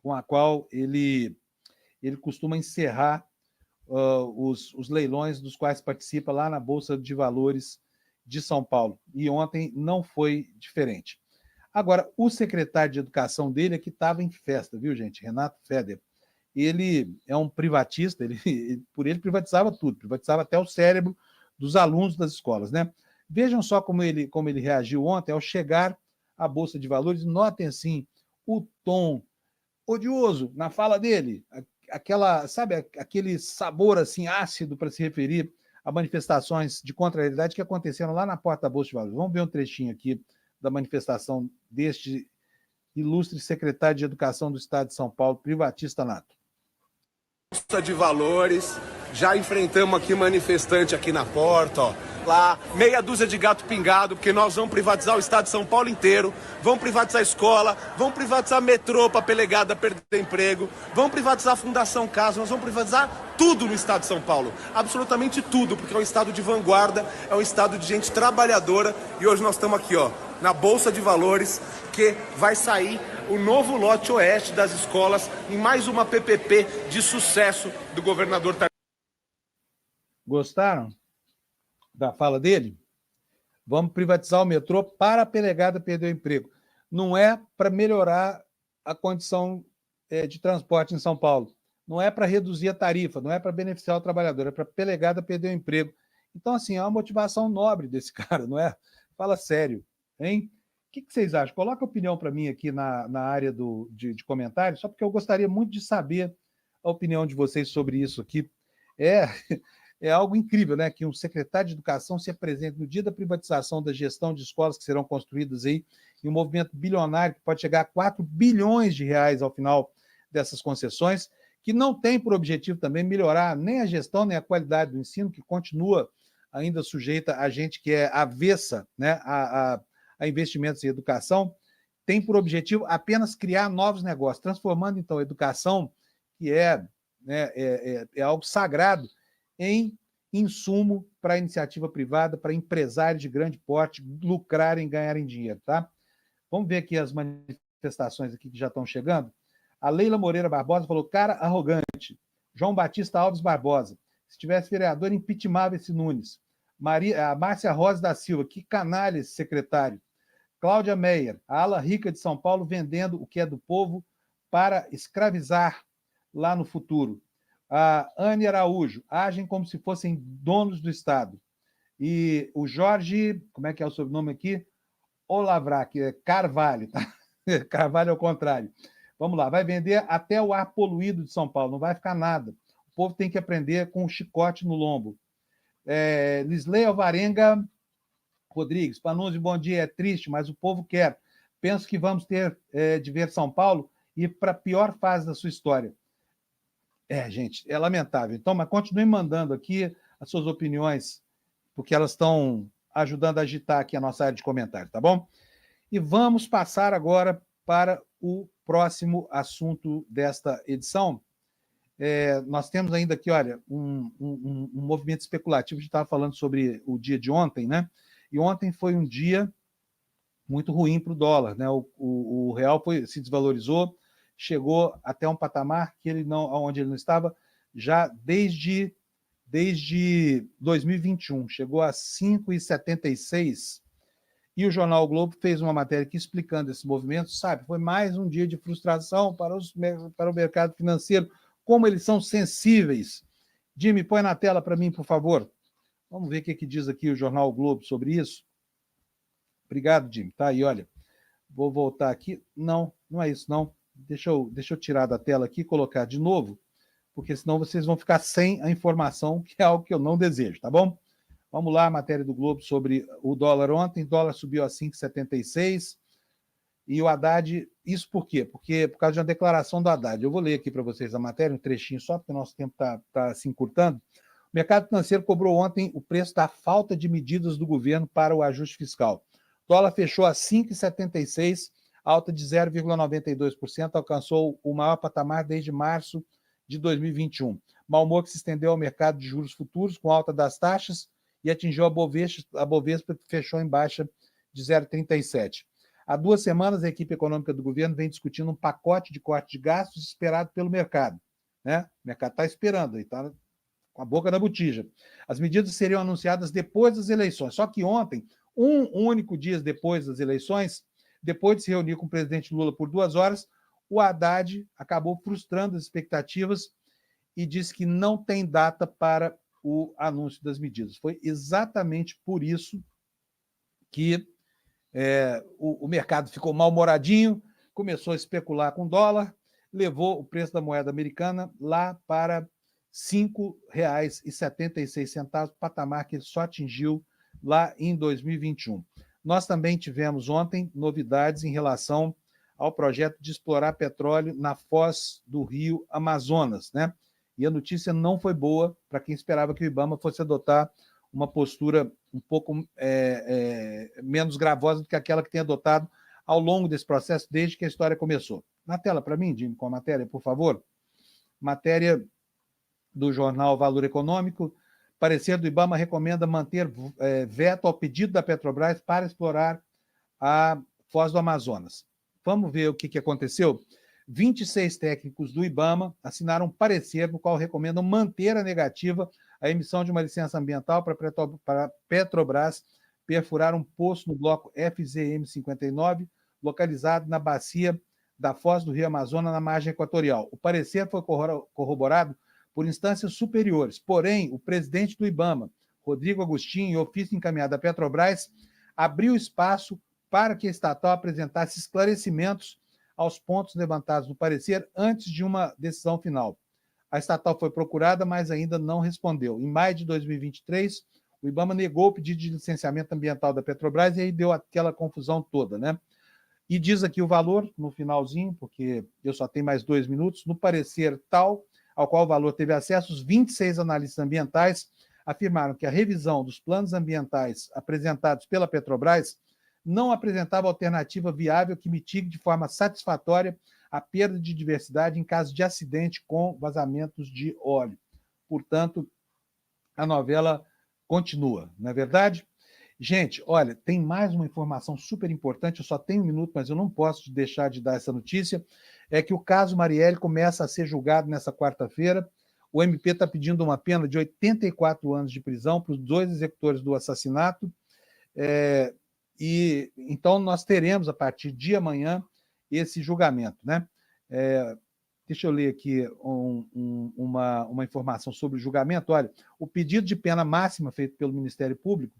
com a qual ele costuma encerrar os leilões dos quais participa lá na Bolsa de Valores de São Paulo. E ontem não foi diferente. Agora, o secretário de Educação dele é que estava em festa, viu, gente? Renato Feder. Ele é um privatista, por ele privatizava tudo, privatizava até o cérebro dos alunos das escolas, né? Vejam só como ele reagiu ontem ao chegar à Bolsa de Valores. Notem, assim, o tom odioso na fala dele, aquele sabor assim ácido para se referir a manifestações de contrariedade que aconteceram lá na porta da Bolsa de Valores. Vamos ver um trechinho aqui da manifestação deste ilustre secretário de Educação do Estado de São Paulo, privatista nato. Bolsa de Valores, já enfrentamos aqui manifestante aqui na porta, ó. Lá, meia dúzia de gato pingado, porque nós vamos privatizar o Estado de São Paulo inteiro, vamos privatizar a escola, vamos privatizar metrô para pelegada perder emprego, vamos privatizar a Fundação Casa, nós vamos privatizar tudo no Estado de São Paulo, absolutamente tudo, porque é um estado de vanguarda, é um estado de gente trabalhadora, e hoje nós estamos aqui, ó, na Bolsa de Valores, que vai sair o novo lote oeste das escolas em mais uma PPP de sucesso do governador Tarcísio. Gostaram da fala dele? Vamos privatizar o metrô para a pelegada perder o emprego. Não é para melhorar a condição de transporte em São Paulo. Não é para reduzir a tarifa, não é para beneficiar o trabalhador, é para a pelegada perder o emprego. Então, assim, é uma motivação nobre desse cara, não é? Fala sério, hein? O que vocês acham? Coloca a opinião para mim aqui na área de comentários, só porque eu gostaria muito de saber a opinião de vocês sobre isso aqui. É algo incrível, né? Que um secretário de Educação se apresente no dia da privatização da gestão de escolas que serão construídas aí, em um movimento bilionário que pode chegar a 4 bilhões de reais ao final dessas concessões, que não tem por objetivo também melhorar nem a gestão, nem a qualidade do ensino, que continua ainda sujeita a gente que é avessa, né, a investimentos em educação, tem por objetivo apenas criar novos negócios, transformando, então, a educação, que é algo sagrado, em insumo para a iniciativa privada, para empresários de grande porte lucrarem, ganharem dinheiro, tá? Vamos ver aqui as manifestações aqui que já estão chegando. A Leila Moreira Barbosa falou, cara arrogante. João Batista Alves Barbosa, se tivesse vereador, impeachmentava esse Nunes. A Márcia Rosa da Silva, que canalha esse secretário. Cláudia Meyer, a ala rica de São Paulo vendendo o que é do povo para escravizar lá no futuro. A Anne Araújo, agem como se fossem donos do Estado. E o Jorge, como é que é o sobrenome aqui? Olavrac, Carvalho, tá? Carvalho ao contrário. Vamos lá, vai vender até o ar poluído de São Paulo, não vai ficar nada. O povo tem que aprender com um chicote no lombo. Lisley Alvarenga Rodrigues, Panunzi, bom dia, é triste, mas o povo quer. Penso que vamos ter de ver São Paulo ir para a pior fase da sua história. Gente, é lamentável. Então, mas continue mandando aqui as suas opiniões, porque elas estão ajudando a agitar aqui a nossa área de comentário, tá bom? E vamos passar agora para o próximo assunto desta edição. Nós temos ainda aqui, olha, um movimento especulativo. A gente estava falando sobre o dia de ontem, né? E ontem foi um dia muito ruim para o dólar, né? O real se desvalorizou, chegou até um patamar que onde ele não estava já desde 2021, chegou a 5,76. E o jornal o Globo fez uma matéria aqui explicando esse movimento, sabe? Foi mais um dia de frustração para o mercado financeiro, como eles são sensíveis. Jimmy, põe na tela para mim, por favor. Vamos ver o que diz aqui o jornal o Globo sobre isso. Obrigado, Jimmy. Tá aí, olha. Vou voltar aqui. Não é isso, não. Deixa eu tirar da tela aqui e colocar de novo, porque senão vocês vão ficar sem a informação, que é algo que eu não desejo, tá bom? Vamos lá, a matéria do Globo sobre o dólar ontem. O dólar subiu a 5,76. E o Haddad, isso por quê? Porque por causa de uma declaração do Haddad. Eu vou ler aqui para vocês a matéria, um trechinho só, porque o nosso tempo está se encurtando. O mercado financeiro cobrou ontem o preço da falta de medidas do governo para o ajuste fiscal. O dólar fechou a 5,76, alta de 0,92%, alcançou o maior patamar desde março de 2021. Mau humor que se estendeu ao mercado de juros futuros, com alta das taxas, e atingiu a Bovespa, que fechou em baixa de 0,37. Há 2 semanas, a equipe econômica do governo vem discutindo um pacote de corte de gastos esperado pelo mercado, né? O mercado está esperando, está com a boca na botija. As medidas seriam anunciadas depois das eleições. Só que ontem, um único dia depois das eleições, depois de se reunir com o presidente Lula por 2 horas, o Haddad acabou frustrando as expectativas e disse que não tem data para o anúncio das medidas. Foi exatamente por isso que o mercado ficou mal-humoradinho, começou a especular com dólar, levou o preço da moeda americana lá para R$ 5,76, patamar que ele só atingiu lá em 2021. Nós também tivemos ontem novidades em relação ao projeto de explorar petróleo na foz do rio Amazonas, né? E a notícia não foi boa para quem esperava que o IBAMA fosse adotar uma postura um pouco menos gravosa do que aquela que tem adotado ao longo desse processo, desde que a história começou. Na tela para mim, Jimmy, com a matéria, por favor. Matéria do jornal Valor Econômico. Parecer do IBAMA recomenda manter veto ao pedido da Petrobras para explorar a foz do Amazonas. Vamos ver o que aconteceu? 26 técnicos do IBAMA assinaram um parecer no qual recomendam manter a negativa à emissão de uma licença ambiental para Petrobras perfurar um poço no bloco FZM-59, localizado na bacia da foz do Rio Amazonas, na margem equatorial. O parecer foi corroborado por instâncias superiores, porém, o presidente do IBAMA, Rodrigo Agostinho, em ofício encaminhado à Petrobras, abriu espaço para que a estatal apresentasse esclarecimentos aos pontos levantados no parecer antes de uma decisão final. A estatal foi procurada, mas ainda não respondeu. Em maio de 2023, o IBAMA negou o pedido de licenciamento ambiental da Petrobras e aí deu aquela confusão toda, né? E diz aqui o valor, no finalzinho, porque eu só tenho mais 2 minutos, no parecer tal, ao qual o valor teve acesso, os 26 analistas ambientais afirmaram que a revisão dos planos ambientais apresentados pela Petrobras não apresentava alternativa viável que mitigue de forma satisfatória a perda de diversidade em caso de acidente com vazamentos de óleo. Portanto, a novela continua, não é verdade? Gente, olha, tem mais uma informação super importante, eu só tenho 1 minuto, mas eu não posso deixar de dar essa notícia, é que o caso Marielle começa a ser julgado nessa quarta-feira. O MP está pedindo uma pena de 84 anos de prisão para os 2 executores do assassinato, e então nós teremos, a partir de amanhã, esse julgamento, né? Deixa eu ler aqui uma informação sobre o julgamento. Olha, o pedido de pena máxima feito pelo Ministério Público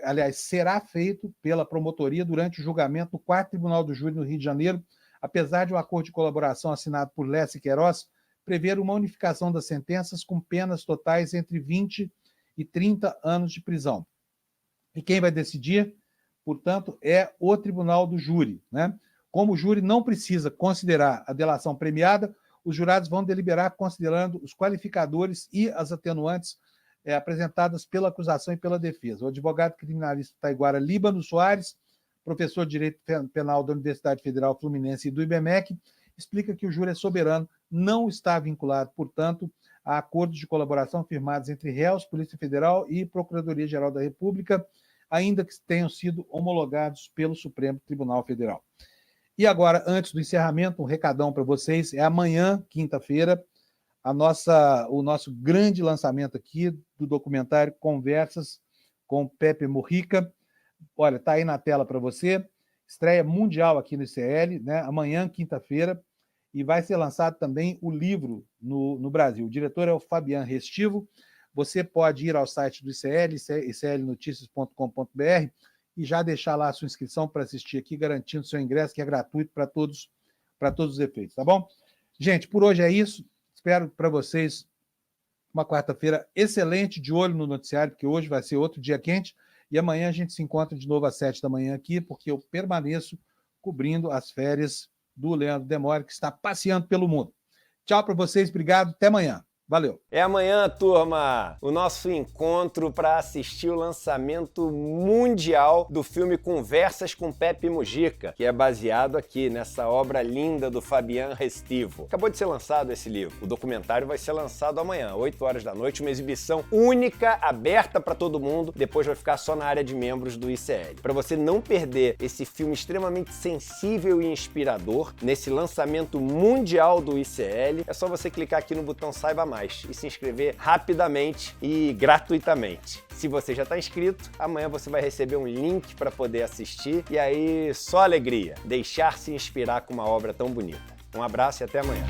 aliás, será feito pela promotoria durante o julgamento do 4º Tribunal do Júri no Rio de Janeiro, apesar de um acordo de colaboração assinado por Lessa e Queiroz prever uma unificação das sentenças com penas totais entre 20 e 30 anos de prisão. E quem vai decidir, portanto, é o Tribunal do Júri, né? Como o júri não precisa considerar a delação premiada, os jurados vão deliberar considerando os qualificadores e as atenuantes apresentadas pela acusação e pela defesa. O advogado criminalista Taiguara Líbano Soares, professor de Direito Penal da Universidade Federal Fluminense e do IBMEC, explica que o júri é soberano, não está vinculado, portanto, a acordos de colaboração firmados entre réus, Polícia Federal e Procuradoria-Geral da República, ainda que tenham sido homologados pelo Supremo Tribunal Federal. E agora, antes do encerramento, um recadão para vocês. É amanhã, quinta-feira, o nosso grande lançamento aqui do documentário Conversas com Pepe Mujica. Olha, está aí na tela para você. Estreia mundial aqui no ICL, né? Amanhã, quinta-feira, e vai ser lançado também o livro no Brasil. O diretor é o Fabian Restivo. Você pode ir ao site do ICL, iclnoticias.com.br, e já deixar lá a sua inscrição para assistir aqui, garantindo seu ingresso, que é gratuito para todos os efeitos, tá bom? Gente, por hoje é isso. Espero para vocês uma quarta-feira excelente, de olho no noticiário, porque hoje vai ser outro dia quente, e amanhã a gente se encontra de novo às 7 da manhã aqui, porque eu permaneço cobrindo as férias do Leandro Demore, que está passeando pelo mundo. Tchau para vocês, obrigado, até amanhã. Valeu! É amanhã, turma, o nosso encontro para assistir o lançamento mundial do filme Conversas com Pepe Mujica, que é baseado aqui nessa obra linda do Fabian Restivo. Acabou de ser lançado esse livro. O documentário vai ser lançado amanhã, 8 horas da noite, uma exibição única, aberta para todo mundo, depois vai ficar só na área de membros do ICL. Para você não perder esse filme extremamente sensível e inspirador, nesse lançamento mundial do ICL, é só você clicar aqui no botão Saiba Mais e se inscrever rapidamente e gratuitamente. Se você já está inscrito, amanhã você vai receber um link para poder assistir e aí só alegria, deixar-se inspirar com uma obra tão bonita. Um abraço e até amanhã.